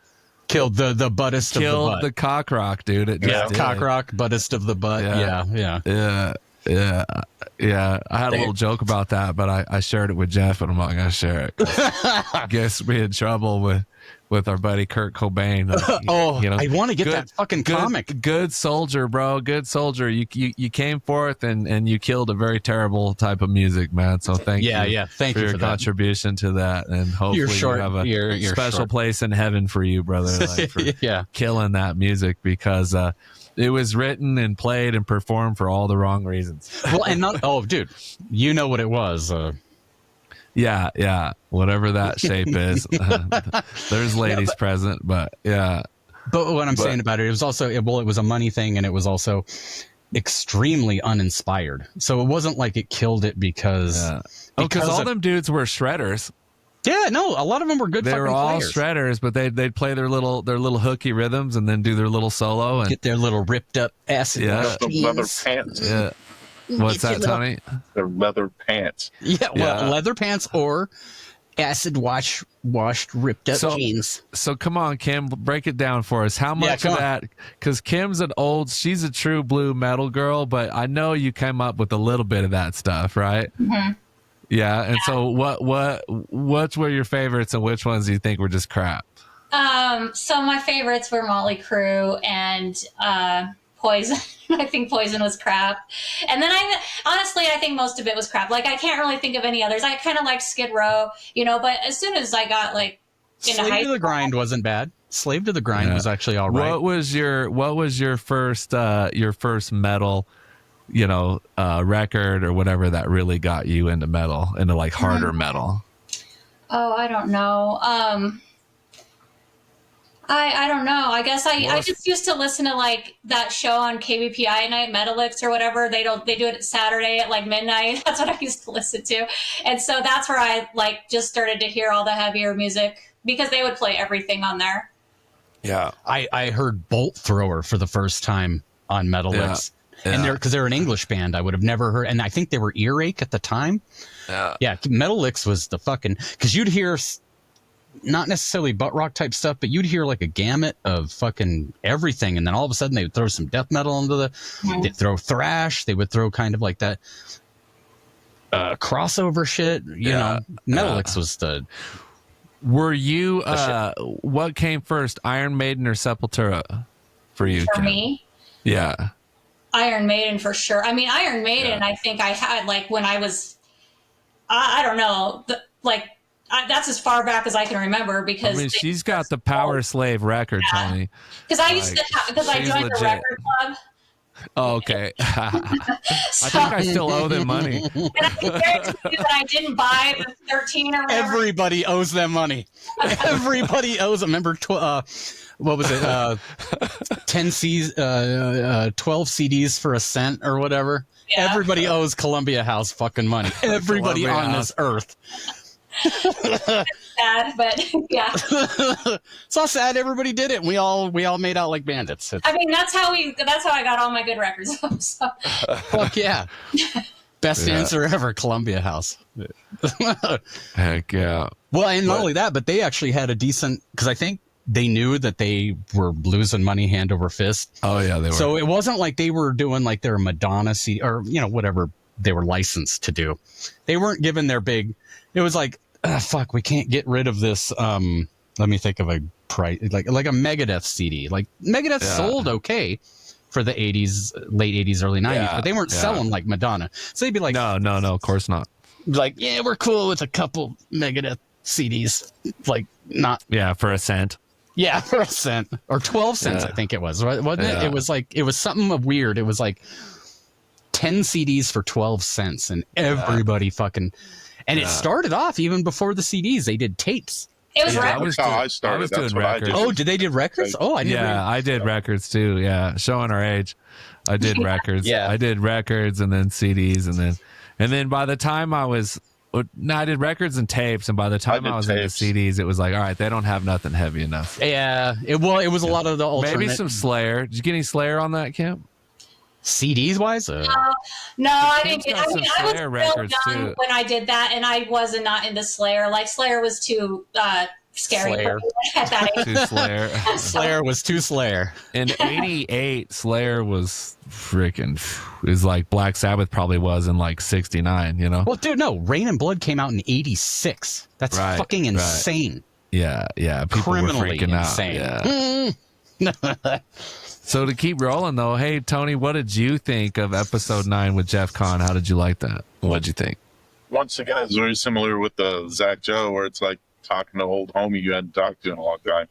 Killed the buttest of the killed butt. the cock rock, dude. It just did. Cock rock, buttest of the butt. Yeah. I had a little joke about that, but I shared it with Jeff, and I'm not gonna share it. I guess we had trouble with our buddy Kurt Cobain. I want to get that fucking comic. Good soldier, bro. Good soldier. You came forth and you killed a very terrible type of music, man. So thank you. Thank you for your for that. contribution to that, and hopefully you have a special place in heaven for you, brother. Like, for killing that music, because it was written and played and performed for all the wrong reasons. Well, and not dude, you know what it was. Yeah, whatever that shape is. There's ladies present, but yeah. But what I'm saying about it was also, it was a money thing, and it was also extremely uninspired. So it wasn't like it killed it because all them dudes were shredders. Yeah, no, a lot of them were good. They were all players. shredders, but they'd play their little hooky rhythms and then do their little solo and get their little ripped up acid. Leather pants. Yeah. What's that, Tony? They're leather pants. Yeah, leather pants or acid washed ripped up jeans. So come on, Kim, break it down for us. How much of that? Because Kim's she's a true blue metal girl, but I know you came up with a little bit of that stuff, right? Mm-hmm. Yeah, and so what were your favorites, and which ones do you think were just crap? So my favorites were Motley Crue and Poison. I think Poison was crap. And then I think most of it was crap. Like, I can't really think of any others. I kind of liked Skid Row, but as soon as I got into Slave to the Grind wasn't bad. Slave to the Grind was actually all right. What was your first metal, record or whatever that really got you into metal, into like harder metal? Oh, I don't know. I don't know. I guess I just used to listen to like that show on KBPI at night, Metalix or whatever. They do it at Saturday at like midnight. That's what I used to listen to. And so that's where I like just started to hear all the heavier music, because they would play everything on there. Yeah. I heard Bolt Thrower for the first time on Metalix. Yeah. And because they're an English band, I would have never heard. And I think they were Earache at the time. Yeah. Metalix was the fucking, because you'd hear not necessarily butt rock type stuff, but you'd hear like a gamut of fucking everything. And then all of a sudden they would throw some death metal into they'd throw thrash. They would throw kind of like that crossover shit. Metalix was the. Were you, what came first, Iron Maiden or Sepultura for you? For me? Yeah. Iron Maiden for sure. I mean, Iron Maiden, I think I had like when I was, I don't know, that's as far back as I can remember, because she's got the Power Slave record, Tony. Because I used to, because I joined the record club. Oh, okay. I think I still owe them money. And I can guarantee you that I didn't buy the 13 or whatever. Everybody owes them money. Everybody owes them. Remember, what was it? 12 CDs for a cent or whatever. Yeah. Everybody owes Columbia House fucking money. Everybody on this earth. Sad, but yeah. It's all sad. Everybody did it. And we all made out like bandits. I mean, that's how I got all my good records. So. Fuck yeah. Best answer ever, Columbia House. Heck yeah. Well, and not only that, but they actually had a decent, because I think they knew that they were losing money hand over fist. Oh yeah, they were. So it wasn't like they were doing like their Madonna CD or whatever they were licensed to do. They weren't given their big. It was like, fuck, we can't get rid of this. Let me think of a price, like a Megadeth CD. Like Megadeth sold okay for the 80s, late 80s, early 90s, but they weren't selling like Madonna. So they'd be like, no, of course not. Like, yeah, we're cool with a couple Megadeth CDs, like not. Yeah, for a cent. Yeah, for a cent or 12 cents, I think it was, wasn't it? It was like, it was something weird. It was like 10 CDs for 12 cents, and everybody fucking. And it started off even before the CDs. They did tapes. It was records. I was doing records. Oh, did they do records? Oh, I did. Yeah, I did records too. Yeah, showing our age. I did records. I did records and then CDs and then by the time I was, I did records and tapes, and by the time I was into CDs, it was like, all right, they don't have nothing heavy enough. Yeah, it was a lot of the alternate. Maybe some Slayer. Did you get any Slayer on that, Kim? CDs wise? No, I didn't. I mean, I was real young when I did that, and I was not into Slayer. Like Slayer was too scary Slayer. at that age. To Slayer. Slayer was too Slayer. In 88, Slayer was freaking, is like Black Sabbath probably was in like 69, you know? Well, dude, no. Rain and Blood came out in 86. That's Right, fucking insane. Yeah. People Criminally were freaking insane. out. Yeah. So to keep rolling though, hey, Tony, what did you think of episode 9 with Jeff Kahn? How did you like that? What'd you think? Once again, it's very similar with the Zach Joe, where it's like talking to an old homie you hadn't talked to in a long time.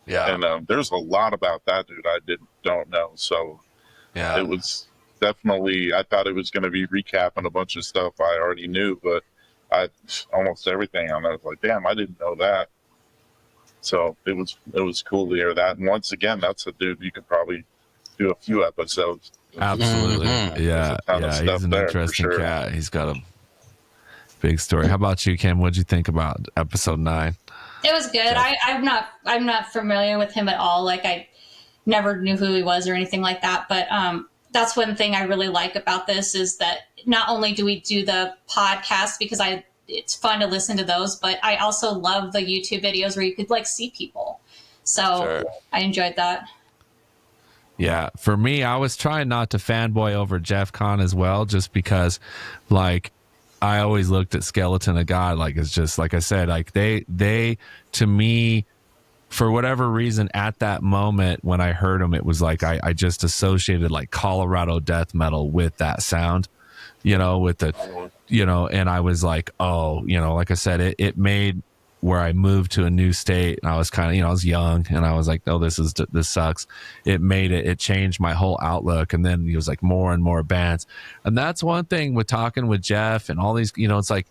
Yeah. And there's a lot about that dude I don't know. So Yeah. it was definitely, I thought it was going to be recapping a bunch of stuff I already knew, but almost everything on there was like, damn, I didn't know that. So it was cool to hear that. And once again, that's a dude you could probably do a few episodes. Absolutely. Mhm. Yeah. There's a ton of Yeah. stuff He's an there, for interesting sure. cat. He's got a big story. How about you, Kim? What'd you think about episode 9? It was good. I'm not familiar with him at all. Like I never knew who he was or anything like that. But that's one thing I really like about this is that not only do we do the podcast because it's fun to listen to those, but I also love the YouTube videos where you could like see people. So Sure. I enjoyed that. Yeah, for me, I was trying not to fanboy over Jeff Kahn as well, just because, like, I always looked at Skeleton of God like it's just like I said, like they to me, for whatever reason, at that moment when I heard them, it was like I just associated like Colorado death metal with that sound, you know, with the, you know, and I was like, oh, you know, like I said, it made where I moved to a new state and I was kind of, you know, I was young and I was like, oh, this sucks. It changed my whole outlook. And then it was like more and more bands. And that's one thing with talking with Jeff and all these, you know, it's like,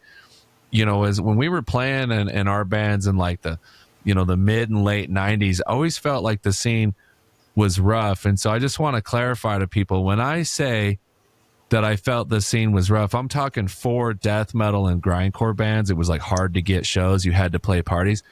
you know, as when we were playing in our bands in like the, you know, the mid and late 90s, I always felt like the scene was rough. And so I just want to clarify to people, when I say that I felt the scene was rough, I'm talking for death metal and grindcore bands. It was like hard to get shows. You had to play parties.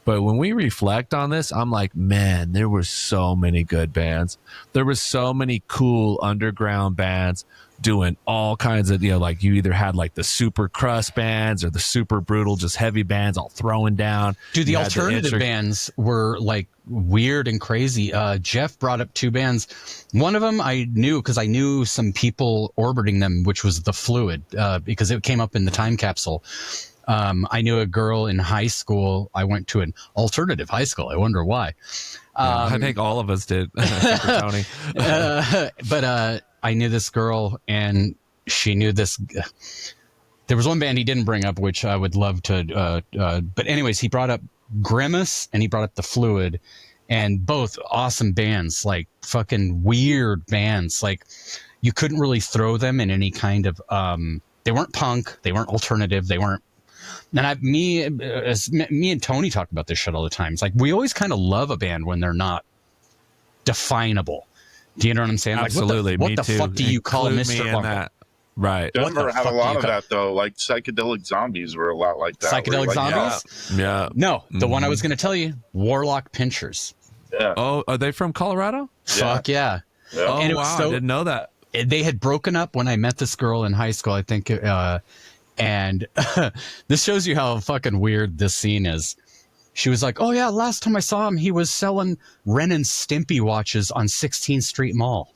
But when we reflect on this, I'm like, man, there were so many good bands. There were so many cool underground bands doing all kinds of, you know, like you either had like the super crust bands or the super brutal, just heavy bands all throwing down. Dude, the You had alternative bands were like weird and crazy. Jeff brought up 2 bands. One of them I knew because I knew some people orbiting them, which was The Fluid, because it came up in the time capsule. I knew a girl in high school. I went to an alternative high school. I wonder why. I think all of us did. Except for Tony. But I knew this girl, and she knew this. There was one band he didn't bring up, which I would love to. But anyways, he brought up Grimace, and he brought up The Fluid, and both awesome bands, like fucking weird bands. Like you couldn't really throw them in any kind of. They weren't punk. They weren't alternative. They weren't. And me and Tony talk about this shit all the time. It's like we always kind of love a band when they're not definable. Do you know what I'm saying? Absolutely. Like, what Me the too. fuck do you call Include me Mr. in Uncle? that. Right. Denver had a fuck do lot you of call- that though. Like psychedelic zombies were a lot like that. Psychedelic where, like, Zombies? Yeah. No, the one I was going to tell you, Warlock Pinchers. Yeah. Oh, are they from Colorado? Fuck yeah. Yeah. Oh, And it wow. was so- I didn't know that. They had broken up when I met this girl in high school, I think. And this shows you how fucking weird this scene is. She was like, oh, yeah, last time I saw him, he was selling Ren and Stimpy watches on 16th Street Mall.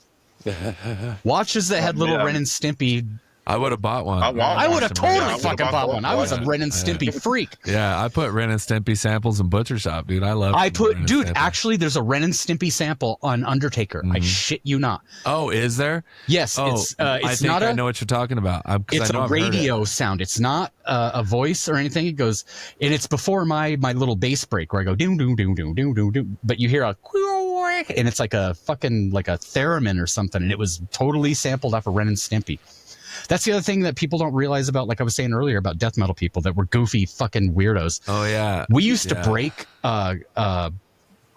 Watches that had little yeah. Ren and Stimpy. I would have bought one. I want I would have them, yeah, I totally would've fucking bought bought the one. whole I was a collection. Ren and Stimpy freak. Yeah, I put Ren and Stimpy samples in Butcher Shop, dude. I love. I Ren put, and dude, Stimpy. actually, there's a Ren and Stimpy sample on Undertaker. I shit you not. Oh, is there? Yes, Oh, it's I think not I a. know what you're talking about. It's a radio sound. It's not a voice or anything. It goes, and it's before my little bass break where I go doom doom doom doom doom doom doom. But you hear a, and it's like a fucking like a theremin or something, and it was totally sampled off of Ren and Stimpy. That's the other thing that people don't realize about, like I was saying earlier, about death metal people that were goofy fucking weirdos. Oh yeah. We used to break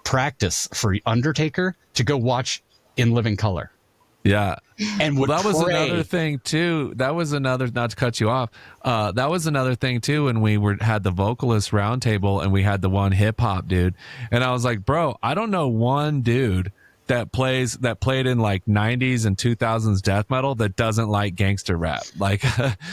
practice for Undertaker to go watch In Living Color. Yeah. And Well, would that was pray. another thing too. That was another, not to cut you off. That was another thing too when we had the vocalist roundtable and we had the one hip hop dude, and I was like, bro, I don't know one dude that played in like 90s and 2000s death metal that doesn't like gangster rap. Like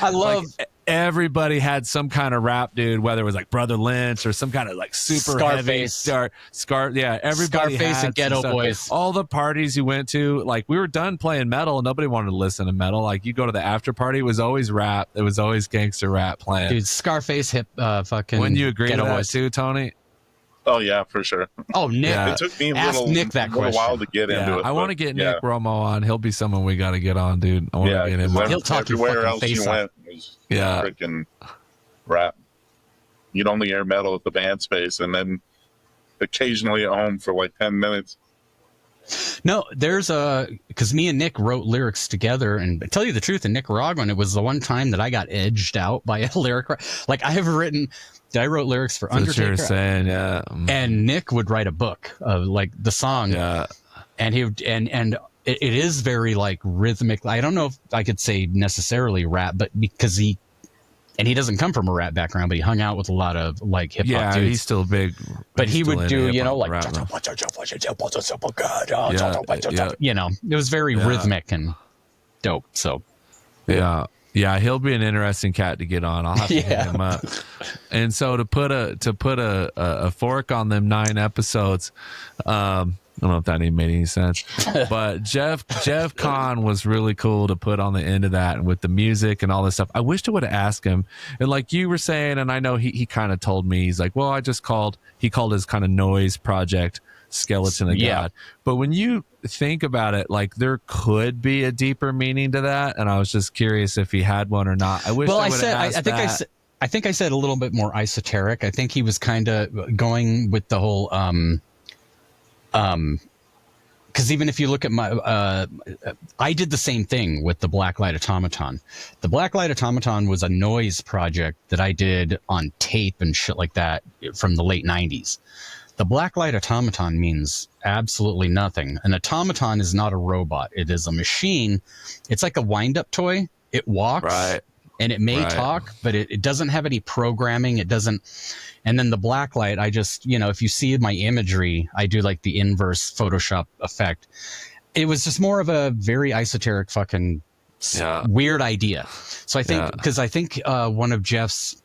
I love everybody had some kind of rap dude, whether it was like Brother Lynch or some kind of like super Scarface. heavy yeah, everybody Scarface had and Ghetto some stuff. Boys. All the parties you went to, like we were done playing metal and nobody wanted to listen to metal. Like you go to the after party, it was always rap. It was always gangster rap playing. Dude, Scarface hip fucking Wouldn't you agree Ghetto to that Boys. too, Tony? Oh yeah, for sure. Oh, Nick. Yeah. It took me Ask Nick that little while to question. get into it. I want to get Nick Romo on. He'll be someone we got to get on, dude. I want to get him on. He'll talk your everywhere fucking else face you off. went was Yeah. freaking rap. You'd only hear metal at the band space, and then occasionally at home for like 10 minutes. No, there's because me and Nick wrote lyrics together, and to tell you the truth, in Nicaraguan, it was the one time that I got edged out by a lyric. Like I wrote lyrics for That's what you're Undertaker, saying, yeah. and Nick would write a book of like the song, Yeah. and he would, and it is very like rhythmic. I don't know if I could say necessarily rap, but because he doesn't come from a rap background, but he hung out with a lot of like hip hop Yeah, dudes. he's still big. But he's he still would into do, hip-hop like, rap, though. it was very rhythmic and dope. So Yeah. Yeah, he'll be an interesting cat to get on. I'll have to hit him up. And so to put a fork on them 9 episodes, I don't know if that even made any sense, but Jeff Kahn was really cool to put on the end of that, and with the music and all this stuff. I wished I would have asked him. And like you were saying, and I know he kind of told me, he's like, well, he called his kind of noise project Skeleton of God. But when you think about it, like there could be a deeper meaning to that, and I was just curious if he had one or not. I wish I would have asked I think I said a little bit more esoteric. I think he was kind of going with the whole because even if you look at my I did the same thing with the Blacklight Automaton. The Blacklight Automaton was a noise project that I did on tape and shit like that from the late 90s. The Blacklight Automaton means absolutely nothing. An automaton is not a robot. It is a machine. It's like a wind-up toy. It walks, and it may talk, but it doesn't have any programming. It doesn't. And then the blacklight, I just, if you see my imagery, I do like the inverse Photoshop effect. It was just more of a very esoteric fucking weird idea. So I think, because I think one of Jeff's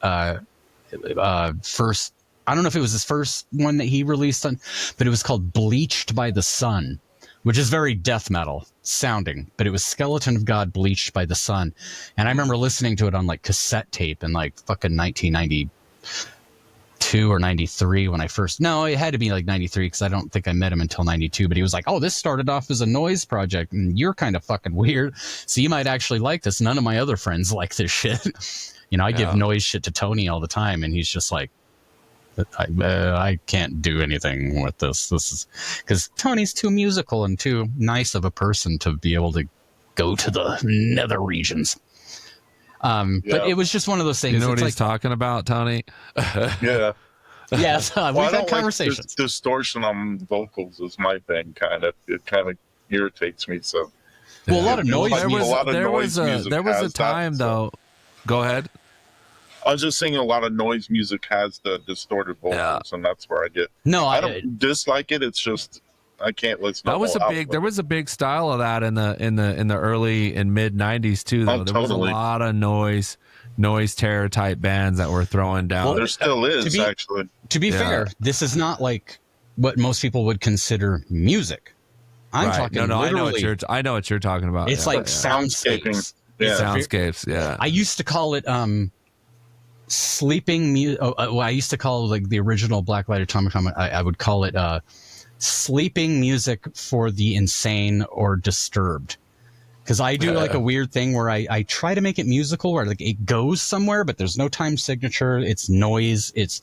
first, I don't know if it was his first one that he released on, but it was called Bleached by the Sun, which is very death metal sounding, but it was Skeleton of God Bleached by the Sun. And I remember listening to it on like cassette tape in like fucking 1992 or 93 when I first, no, it had to be like 93 because I don't think I met him until 92, but he was like, oh, this started off as a noise project and you're kind of fucking weird. So you might actually like this. None of my other friends like this shit. I give noise shit to Tony all the time and he's just like, I can't do anything with this. This is because Tony's too musical and too nice of a person to be able to go to the nether regions. But it was just one of those things. You know what he's talking about, Tony? Yeah. Yes, we've had conversations. Like distortion on vocals is my thing. It kind of irritates me. So, a lot of noise. There was a time though. Go ahead. I was just saying a lot of noise music has the distorted vocals, and that's where I get. No, I don't dislike it. It's just I can't listen. There was a big style of that in the early and mid 90s too. Though there was a lot of noise terror type bands that were throwing down. Well, there still is actually. To be fair, this is not like what most people would consider music. I'm talking. No, literally, I know what you're talking about. It's like soundscapes. Soundscapes. Yeah. I used to call it sleeping music. I used to call it like the original Blacklight Automaton. I would call it sleeping music for the insane or disturbed. Because I do like a weird thing where I try to make it musical where like it goes somewhere, but there's no time signature. It's noise. It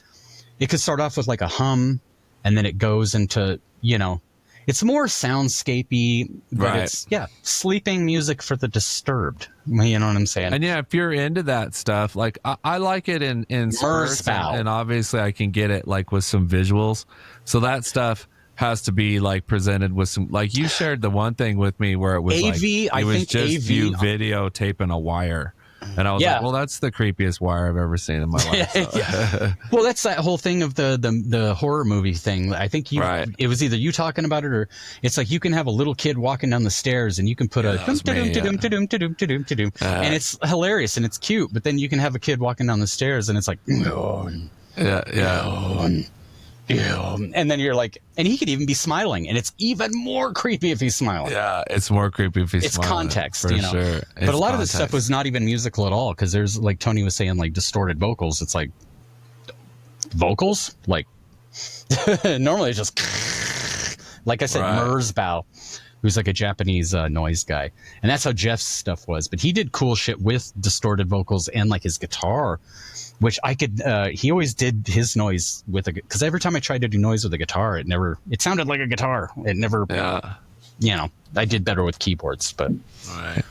could start off with like a hum and then it goes into, it's more soundscapey, but it's sleeping music for the disturbed. You know what I'm saying? And if you're into that stuff, like I like it in spurts, and obviously I can get it like with some visuals. So that stuff has to be like presented with some, like you shared the one thing with me where it was AV. You videotaping videotaping a wire. And I was Yeah. like, well, that's the creepiest wire I've ever seen in my life. So. Yeah. Well, that's that whole thing of the horror movie thing. I think Right. it was either you talking about it, or it's like you can have a little kid walking down the stairs and you can put a that was me, and it's hilarious and it's cute. But then you can have a kid walking down the stairs and it's like, and then you're like, and he could even be smiling, and it's even more creepy if he's smiling. Yeah, it's more creepy if he's It's smiling, context, for you know. sure. But a lot of this stuff was not even musical at all, because there's, like Tony was saying, like distorted vocals. It's like vocals, like normally it's just like I said, Right. Merzbow, who's like a Japanese noise guy, and that's how Jeff's stuff was. But he did cool shit with distorted vocals and like his guitar, which I could. He always did his noise with because every time I tried to do noise with a guitar, it sounded like a guitar. It never. Yeah. You know, I did better with keyboards, but. Right.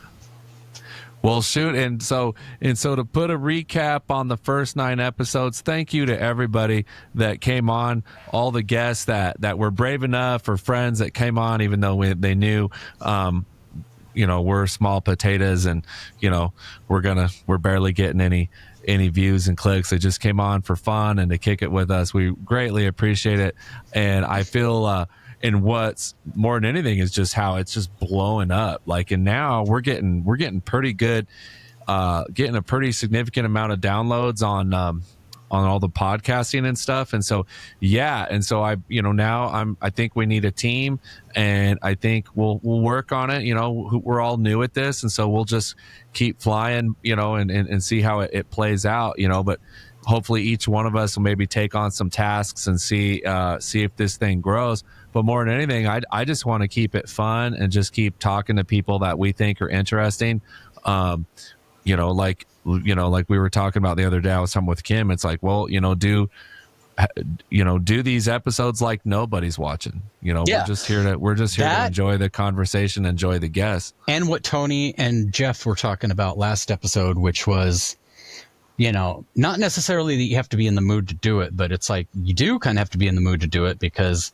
Well, shoot, and so to put a recap on the first 9 episodes, thank you to everybody that came on, all the guests that were brave enough, or friends that came on, even though they knew, we're small potatoes, and we're barely getting any views and clicks. They just came on for fun and to kick it with us. We greatly appreciate it, and I feel. And what's more than anything is just how it's just blowing up. Like, and now we're getting pretty good, getting a pretty significant amount of downloads on all the podcasting and stuff. And so, yeah. And so I think we need a team, and I think we'll work on it. We're all new at this. And so we'll just keep flying, and see how it plays out, but hopefully each one of us will maybe take on some tasks and see if this thing grows. But more than anything, I just want to keep it fun and just keep talking to people that we think are interesting. Like we were talking about the other day, I was talking with Kim. It's like, well, do these episodes like nobody's watching. We're just here to enjoy the conversation, enjoy the guests. And what Tony and Jeff were talking about last episode, which was, not necessarily that you have to be in the mood to do it, but it's like you do kind of have to be in the mood to do it, because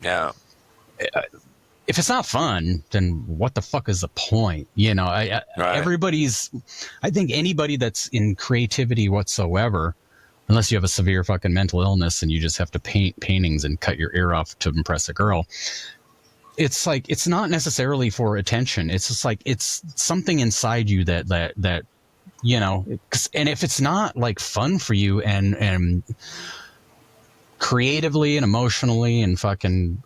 if it's not fun, then what the fuck is the point? Right. I think anybody that's in creativity whatsoever, unless you have a severe fucking mental illness and you just have to paint paintings and cut your ear off to impress a girl, it's like, it's not necessarily for attention. It's just like, it's something inside you that and if it's not like fun for you and creatively and emotionally and fucking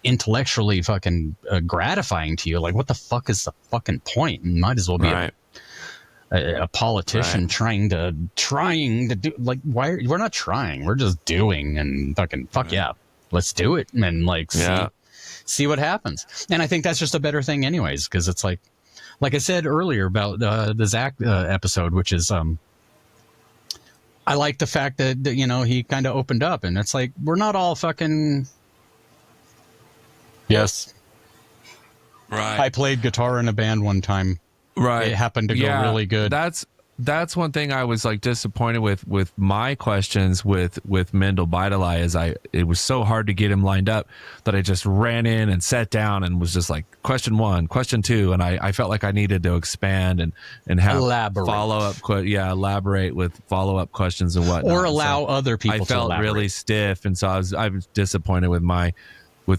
intellectually fucking gratifying to you, like, what the fuck is the fucking point? You might as well be a politician trying to do, like, why we're not trying, we're just doing, and fucking let's do it, and like see what happens. And I think that's just a better thing anyways, because it's like I said earlier about the Zach episode, which is I like the fact that he kind of opened up, and it's like, we're not all fucking. Yes. Right. I played guitar in a band one time. Right. It happened to go really good. That's one thing I was like disappointed with my questions with Mendel Bidalai, is it was so hard to get him lined up that I just ran in and sat down and was just like, question 1, question 2, and I felt like I needed to expand and have follow-up elaborate with follow-up questions and whatnot. Or allow other people to elaborate. I felt really stiff, and so I was disappointed with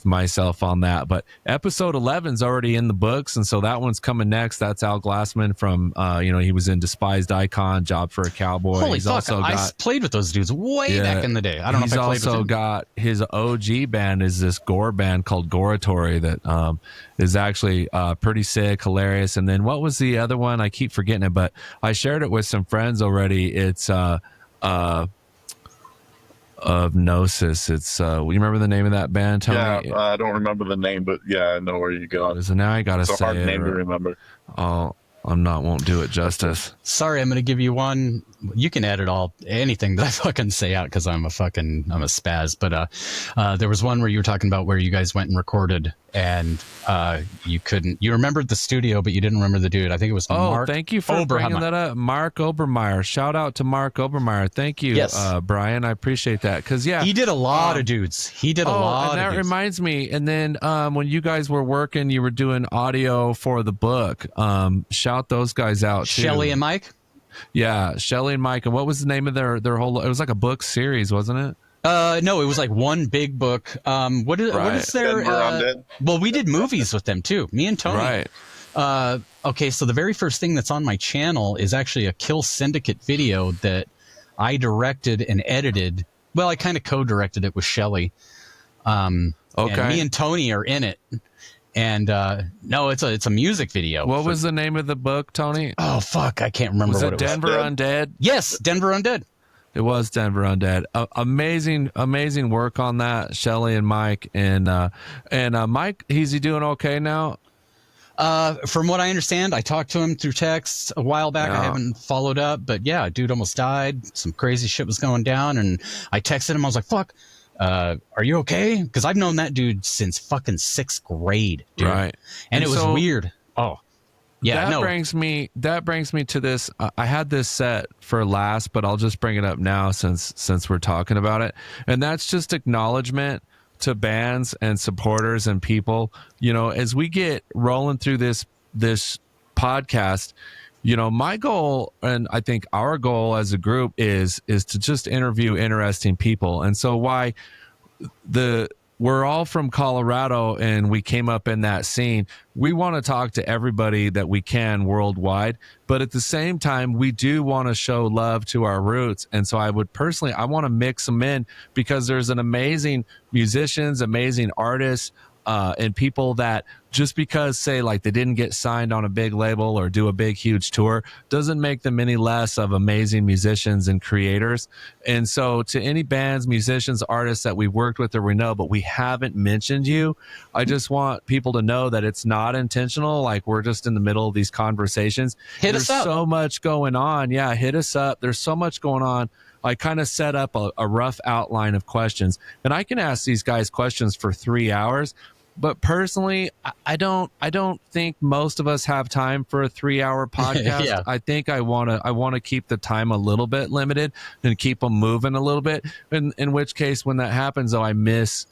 myself on that. But episode 11's already in the books, and so that one's coming next. That's Al Glassman from he was in Despised Icon, Job for a Cowboy. Holy fuck, I played with those dudes way back in the day. I don't know if I played with them. He's also got his OG band is this gore band called Goratory that is actually pretty sick, hilarious. And then what was the other one? I keep forgetting it, but I shared it with some friends already. It's of Gnosis. It's you remember the name of that band, Tony? Yeah, I don't remember the name, but yeah, I know where you're going. So now I gotta say it's a hard name to remember. Oh, won't do it justice. Sorry, I'm gonna give you one. You can edit anything that I fucking say out, because I'm a spaz. But there was one where you were talking about where you guys went and recorded, and you remembered the studio, but you didn't remember the dude. I think it was Mark. Thank you for bringing that up. Mark Obermeyer. Shout out to Mark Obermeyer. Thank you, Brian. I appreciate that, because he did a lot of dudes. He did a lot. And that reminds me. And then when you guys were working, you were doing audio for the book. Shout those guys out too. Shelly and Mike. Yeah, Shelly and Mike. And what was the name of their whole? It was like a book series, wasn't it? No, it was like one big book. What is their? Denver Undead? Well, we did movies with them too. Me and Tony. Right. Okay, so the very first thing that's on my channel is actually a Kill Syndicate video that I directed and edited. Well, I kind of co-directed it with Shelly. Okay. And me and Tony are in it. And no, it's a music video. What was the name of the book, Tony? Oh fuck, I can't remember Was what it it was. Denver Undead? Yes, Denver Undead. It was Denver Undead. Amazing work on that, Shelly and Mike. And Mike, is he doing okay now? From what I understand, I talked to him through text a while back. Yeah. I haven't followed up, but yeah, dude almost died. Some crazy shit was going down, and I texted him. I was like, "Fuck, are you okay?" Because I've known that dude since fucking 6th grade, dude. Right. And it was so weird. Oh, yeah. That brings me to this. I had this set for last, but I'll just bring it up now since we're talking about it. And that's just acknowledgement to bands and supporters and people. You know, as we get rolling through this podcast, you know, my goal, and I think our goal as a group is to just interview interesting people. And so we're all from Colorado and we came up in that scene. We want to talk to everybody that we can worldwide, but at the same time, we do want to show love to our roots. And so I want to mix them in because there's an amazing musicians, amazing artists, and people that just because say like they didn't get signed on a big label or do a big, huge tour doesn't make them any less of amazing musicians and creators. And so to any bands, musicians, artists that we've worked with or we know, but we haven't mentioned you, I just want people to know that it's not intentional. Like we're just in the middle of these conversations. Hit us up. There's so much going on. Yeah, hit us up. There's so much going on. I kind of set up a rough outline of questions, and I can ask these guys questions for 3 hours. But personally, I don't think most of us have time for a 3-hour podcast. Yeah. I think I want to keep the time a little bit limited and keep them moving a little bit. In which case, when that happens, though, I miss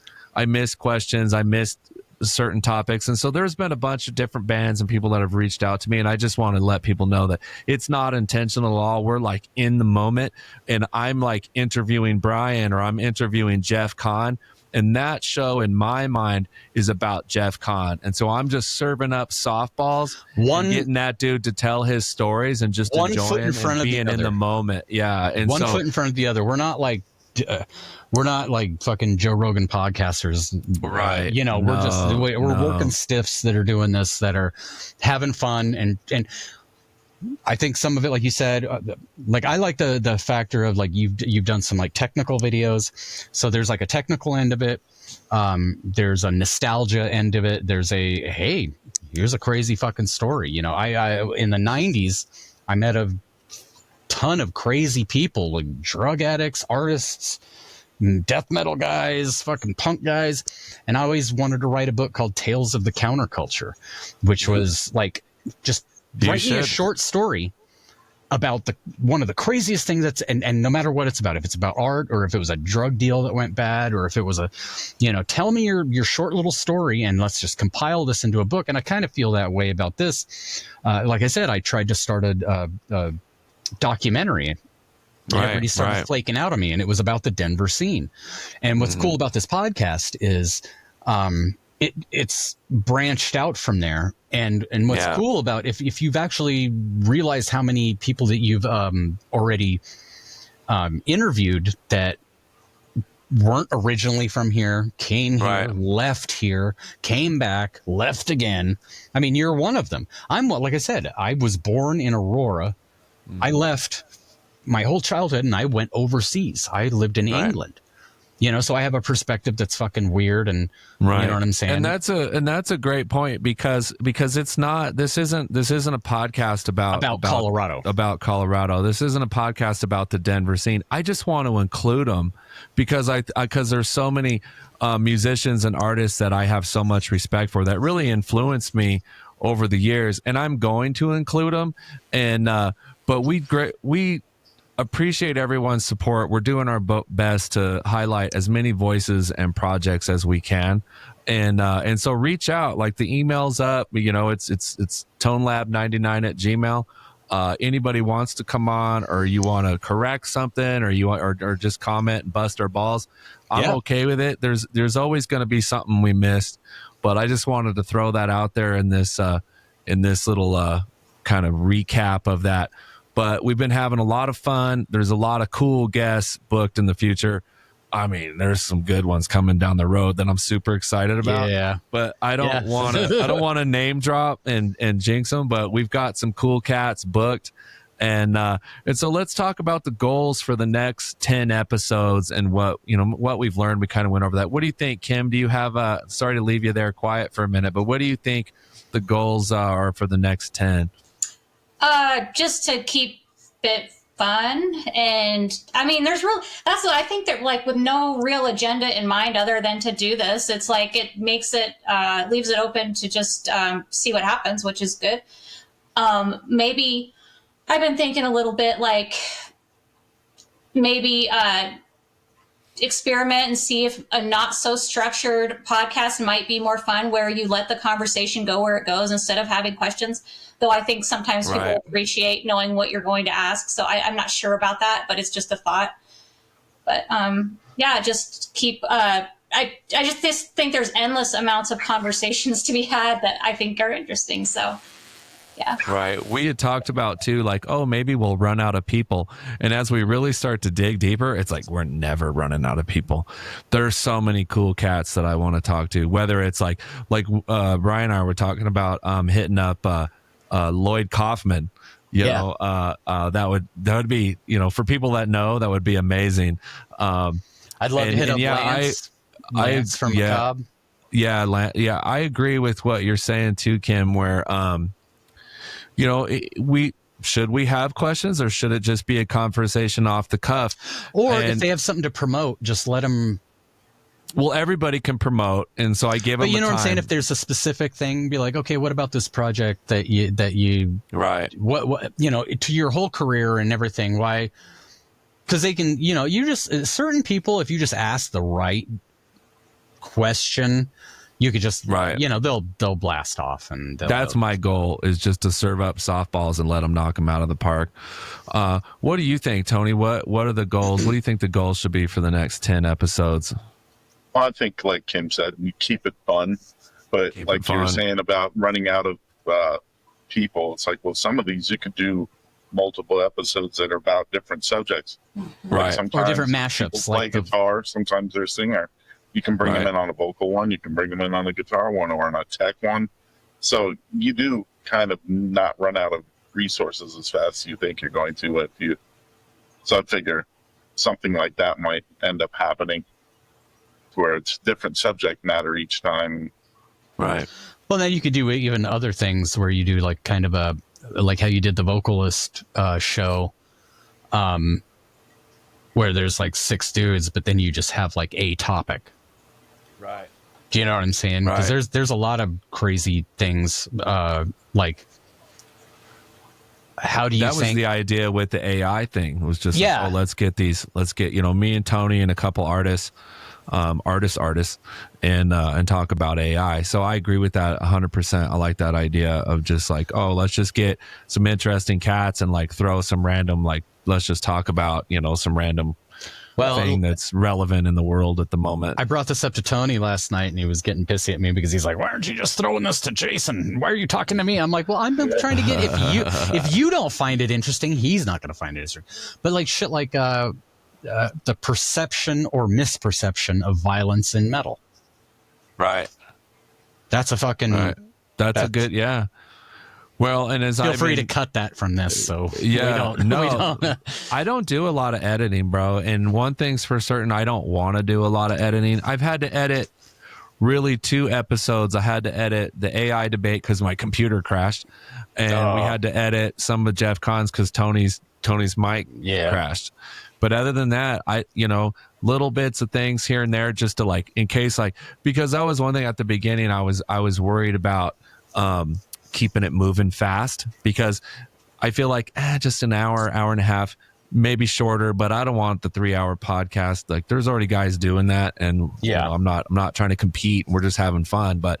questions. I missed certain topics. And so there's been a bunch of different bands and people that have reached out to me. And I just want to let people know that it's not intentional at all. We're like in the moment, and I'm like interviewing Brian or I'm interviewing Jeff Kahn. And that show, in my mind, is about Jeff Kahn. And so I'm just serving up softballs, and getting that dude to tell his stories and just enjoying and being in the moment. Yeah. And one foot in front of the other. We're not like fucking Joe Rogan podcasters. Right. You know, we're working stiffs that are doing this, that are having fun. And I think some of it, like you said, like I like the factor of like you've done some like technical videos. So there's like a technical end of it. There's a nostalgia end of it. There's hey, here's a crazy fucking story. You know, I in the 90s, I met a ton of crazy people, like drug addicts, artists, death metal guys, fucking punk guys. And I always wanted to write a book called Tales of the Counterculture, which was like just write me a short story about one of the craziest things and no matter what it's about, if it's about art or if it was a drug deal that went bad or if it was tell me your short little story and let's just compile this into a book. And I kind of feel that way about this. Like I said, I tried to start a documentary. Everybody started flaking out on me, and it was about the Denver scene. And what's cool about this podcast is it's branched out from there. And what's cool about if you've actually realized how many people that you've already interviewed that weren't originally from here, came here, left here, came back, left again. I mean, you're one of them. Like I said, I was born in Aurora. I left my whole childhood and I went overseas. I lived in England. You know, so I have a perspective that's fucking weird, and you know what I'm saying. And that's a great point because it's not. This isn't a podcast about Colorado. About Colorado. This isn't a podcast about the Denver scene. I just want to include them because because there's so many musicians and artists that I have so much respect for that really influenced me over the years, and I'm going to include them. And but we appreciate everyone's support. We're doing our best to highlight as many voices and projects as we can. And so reach out, like the email's up, you know, it's tonelab99@gmail. anybody wants to come on, or you want to correct something, or you want, or just comment and bust our balls, I'm okay with it. There's always going to be something we missed, but I just wanted to throw that out there in this little kind of recap of that. But we've been having a lot of fun. There's a lot of cool guests booked in the future. I mean, there's some good ones coming down the road that I'm super excited about. Yeah. But I don't want to name drop and jinx them, but we've got some cool cats booked. And so let's talk about the goals for the next 10 episodes and what we've learned. We kind of went over that. What do you think, Kim? Do you have sorry to leave you there quiet for a minute, but what do you think the goals are for the next 10? Just to keep it fun. And I mean, that's what I think, that like with no real agenda in mind other than to do this, it's like it makes it, leaves it open to just see what happens, which is good. Maybe I've been thinking a little bit like maybe experiment and see if a not so structured podcast might be more fun, where you let the conversation go where it goes instead of having questions. Though I think sometimes people appreciate knowing what you're going to ask. So I'm not sure about that, but it's just a thought. But just keep, I just think there's endless amounts of conversations to be had that I think are interesting. So yeah. Right. We had talked about too, like, oh, maybe we'll run out of people. And as we really start to dig deeper, it's like, we're never running out of people. There's so many cool cats that I want to talk to, whether it's like Brian and I were talking about hitting up Lloyd Kaufman, you know, that would be, for people that know, that would be amazing. I'd love to hit up Lance from Macabre. Yeah. I agree with what you're saying too, Kim, where, should we have questions, or should it just be a conversation off the cuff? Or if they have something to promote, just let them. Well, everybody can promote, and so I give them. But you know what I'm saying? If there's a specific thing, be like, okay, what about this project that you right? What to your whole career and everything? Why? Because they can, you just certain people, if you just ask the right question, you could just they'll blast off, and that's my goal, is just to serve up softballs and let them knock them out of the park. What do you think, Tony? What are the goals? What do you think the goals should be for the next 10 episodes? Well, I think, like Kim said, you keep it fun, but you were saying about running out of people, it's like, well, some of these you could do multiple episodes that are about different subjects, right? Or different mashups, like guitar. Sometimes they're a singer. You can bring them in on a vocal one. You can bring them in on a guitar one or on a tech one. So you do kind of not run out of resources as fast as you think you're going to. So I figure something like that might end up happening, where it's different subject matter each time. Right. Well, then you could do even other things where you do like kind of like how you did the vocalist show, where there's like 6 dudes, but then you just have like a topic. Right. Do you know what I'm saying? Because there's a lot of crazy things, like how do you that was the idea with the AI thing. It was just like, let's get me and Tony and a couple artists and talk about AI. So I agree with that 100%. I like that idea of just like, let's just get some interesting cats and like throw some random, like, let's just talk about, some random thing that's relevant in the world at the moment. I brought this up to Tony last night, and he was getting pissy at me because he's like, why aren't you just throwing this to Jason? Why are you talking to me? I'm like, well, I'm trying to get, if you don't find it interesting, he's not going to find it interesting. But like shit like the perception or misperception of violence in metal. Right. That's a fucking... That's a good, yeah. Well, and as feel free to cut that from this. So I don't do a lot of editing, bro. And one thing's for certain, I don't want to do a lot of editing. I've had to edit really 2 episodes. I had to edit the AI debate because my computer crashed, and we had to edit some of Jeff Kahn's because Tony's mic crashed. But other than that, little bits of things here and there, just to like, in case, like, because that was one thing at the beginning. I was worried about keeping it moving fast, because I feel like just an hour and a half, maybe shorter, but I don't want the 3-hour podcast. Like, there's already guys doing that, and I'm not trying to compete. We're just having fun. But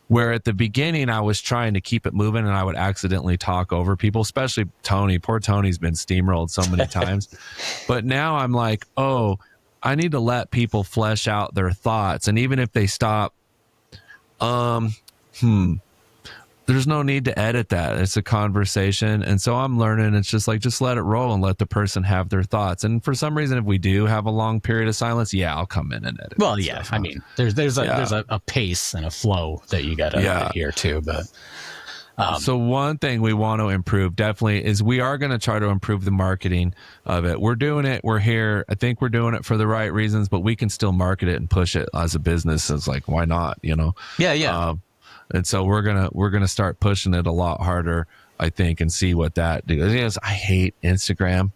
Where at the beginning I was trying to keep it moving and I would accidentally talk over people, especially Tony. Poor Tony's been steamrolled so many times. But now I'm like, oh, I need to let people flesh out their thoughts. And even if they stop, there's no need to edit that. It's a conversation. And so I'm learning. It's just like, just let it roll and let the person have their thoughts. And for some reason, if we do have a long period of silence, yeah, I'll come in and edit. Well, yeah. I mean, there's a pace and a flow that you got to adhere to. But so one thing we want to improve definitely is we are going to try to improve the marketing of it. We're doing it. We're here. I think we're doing it for the right reasons, but we can still market it and push it as a business. It's like, why not? You know? Yeah. And so we're gonna start pushing it a lot harder, I think, and see what that does. I hate Instagram.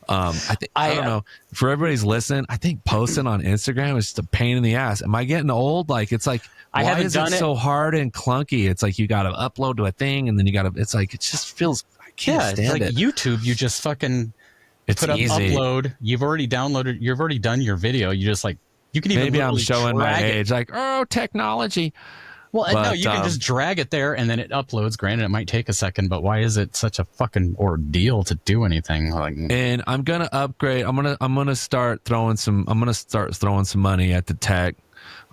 I don't know. For everybody's listening, I think posting on Instagram is just a pain in the ass. Am I getting old? Like, it's like, why is it so hard and clunky? It's like you got to upload to a thing, and then you got to. It's like it just feels. I can't stand it. YouTube. You just fucking put up easy. Upload. You've already downloaded. You've already done your video. You just like you can even maybe I'm showing my age. Like, oh, technology. Well, no, you can just drag it there and then it uploads. Granted, it might take a second, but why is it such a fucking ordeal to do anything? Like, and I'm gonna upgrade. I'm gonna start throwing some money at the tech.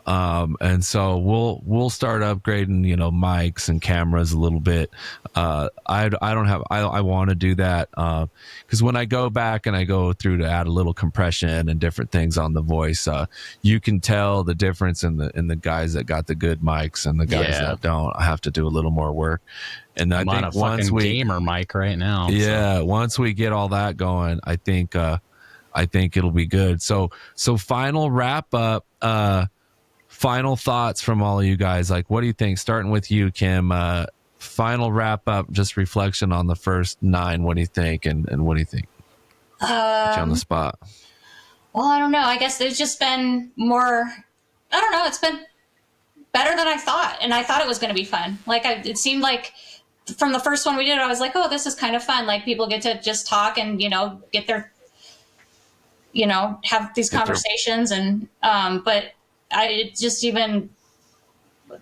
And so we'll start upgrading, you know, mics and cameras a little bit. I want to do that. Cause when I go back and I go through to add a little compression and different things on the voice, you can tell the difference in the guys that got the good mics and the guys that don't. I have to do a little more work. And I'm on a fucking gamer mic right now. Yeah. So. Once we get all that going, I think it'll be good. So final wrap up, final thoughts from all of you guys. Like, what do you think? Starting with you, Kim, final wrap up, just reflection on the first 9. What do you think? And what do you think? Put you on the spot. Well, I don't know. I guess there's just been more, I don't know. It's been better than I thought. And I thought it was going to be fun. Like it seemed like from the first one we did, I was like, oh, this is kind of fun. Like people get to just talk and, you know, get their, you know, have these conversations. And, but it just even,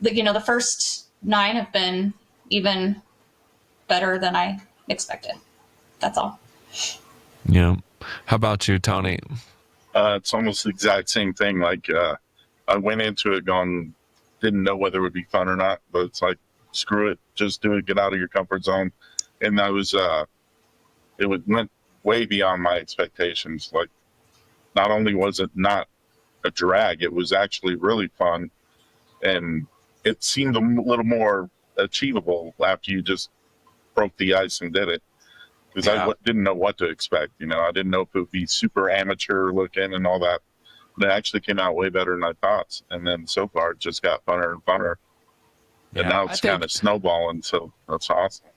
you know, the first 9 have been even better than I expected. That's all. Yeah. How about you, Tony? It's almost the exact same thing. Like I went into it going, didn't know whether it would be fun or not, but it's like, screw it, just do it, get out of your comfort zone. And I was, went way beyond my expectations. Like, not only was it not a drag, it was actually really fun, and it seemed a little more achievable after you just broke the ice and did it, because I didn't know what to expect. You know, I didn't know if it would be super amateur looking and all that, but it actually came out way better than I thought. And then so far it just got funner and funner, and now it's kind of snowballing, so that's awesome.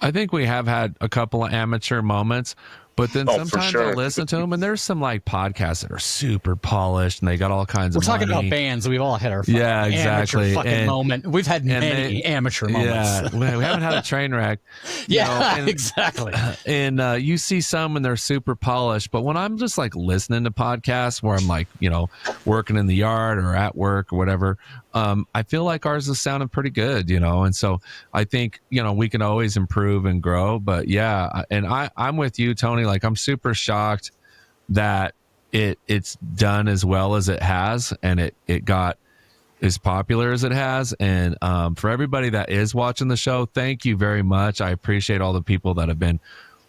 I think we have had a couple of amateur moments, but then sometimes I listen to them, and there's some like podcasts that are super polished, and they got all kinds of. We're talking about bands. We've all had our amateur fucking moment. We've had many amateur moments. Yeah, we haven't had a train wreck. Exactly. And you see some, and they're super polished. But when I'm just like listening to podcasts where I'm like, you know, working in the yard or at work or whatever, I feel like ours is sounding pretty good, you know. And so I think, you know, we can always improve and grow. But yeah, and I'm with you, Tony. Like, I'm super shocked that it's done as well as it has, and it got as popular as it has. And for everybody that is watching the show, thank you very much. I appreciate all the people that have been,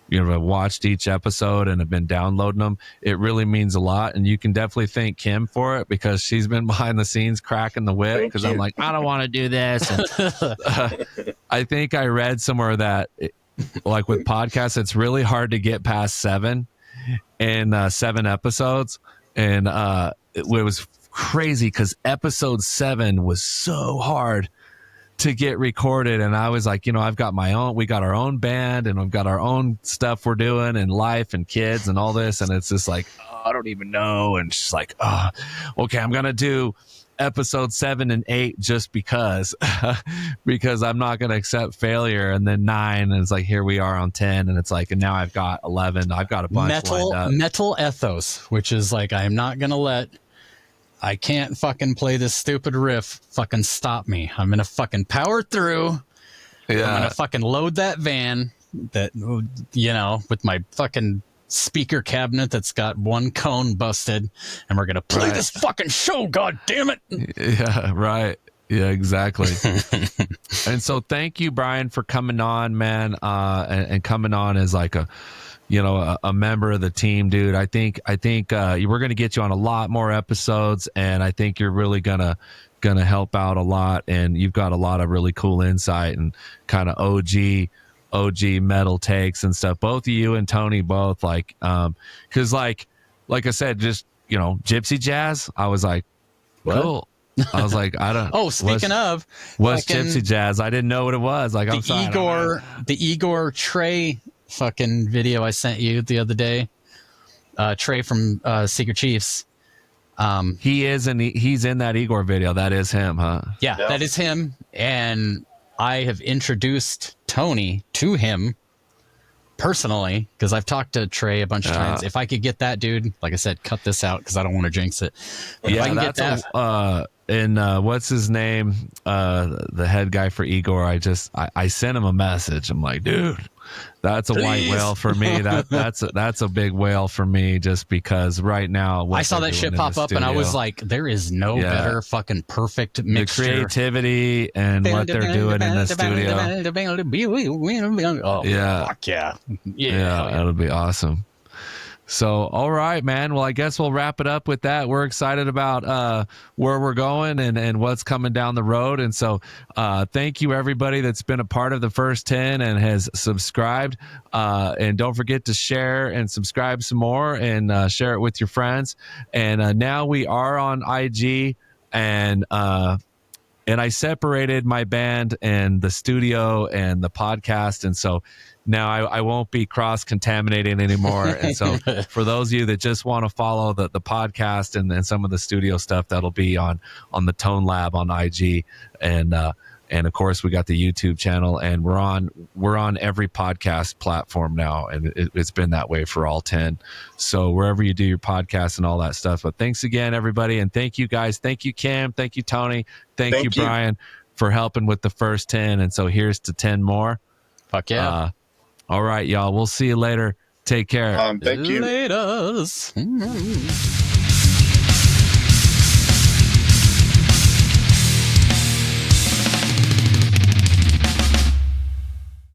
you know, watched each episode and have been downloading them. It really means a lot, and you can definitely thank Kim for it, because she's been behind the scenes cracking the whip, because I'm like, I don't want to do this. And, I think I read somewhere that like with podcasts, it's really hard to get past 7 and 7 episodes. And it was crazy because episode 7 was so hard to get recorded. And I was like, you know, we got our own band, and we've got our own stuff we're doing, and life and kids and all this. And it's just like, oh, I don't even know. And she's like, oh, okay, I'm going to do episode 7 and 8 just because I'm not going to accept failure. And then 9, and it's like, here we are on 10, and it's like, and now I've got 11. I've got a bunch lined up. Metal ethos, which is like, I am not going to let I can't fucking play this stupid riff. Fucking stop me. I'm gonna fucking power through. I'm gonna fucking load that van that, with my fucking speaker cabinet that's got one cone busted, and we're gonna play this fucking show. God damn it! Yeah, right. Yeah, exactly. And so, thank you, Brian, for coming on, man, and coming on as like a member of the team, dude. I think we're gonna get you on a lot more episodes, and I think you're really gonna help out a lot, and you've got a lot of really cool insight and kind of OG metal takes and stuff. Both of you and Tony both, like, because like I said, just gypsy jazz. I was like, cool. I was like, I don't. Oh, speaking of, what's gypsy jazz? I didn't know what it was. Like, I'm sorry, the Igor Trey fucking video I sent you the other day. Trey from Secret Chiefs. He's in that Igor video. That is him, huh? Yeah, that is him. And I have introduced Tony to him personally, because I've talked to Trey a bunch of times. If I could get that dude, like I said, cut this out because I don't want to jinx it. But if I can get that. What's his name? The head guy for Igor. I sent him a message. I'm like, dude, that's a white whale for me. That's a big whale for me, just because right now I saw that shit pop up and I was like, there is no better fucking perfect mixture. The creativity and what they're doing in the studio. Oh, yeah. Fuck yeah. Yeah, that'll be awesome. So, all right, man. Well, I guess we'll wrap it up with that. We're excited about where we're going and what's coming down the road. And so thank you, everybody that's been a part of the first 10 and has subscribed. And don't forget to share and subscribe some more and share it with your friends. And now we are on IG, and I separated my band and the studio and the podcast. And so now I won't be cross-contaminating anymore. And so for those of you that just want to follow the podcast and some of the studio stuff, that'll be on the Tone Lab on IG. And of course, we got the YouTube channel, and we're on every podcast platform now. And it's been that way for all 10. So wherever you do your podcast and all that stuff. But thanks again, everybody. And thank you, guys. Thank you, Kim. Thank you, Tony. Thank you, Brian, for helping with the first 10. And so here's to 10 more. Fuck yeah. All right, y'all. We'll see you later. Take care. Thank you. Laters.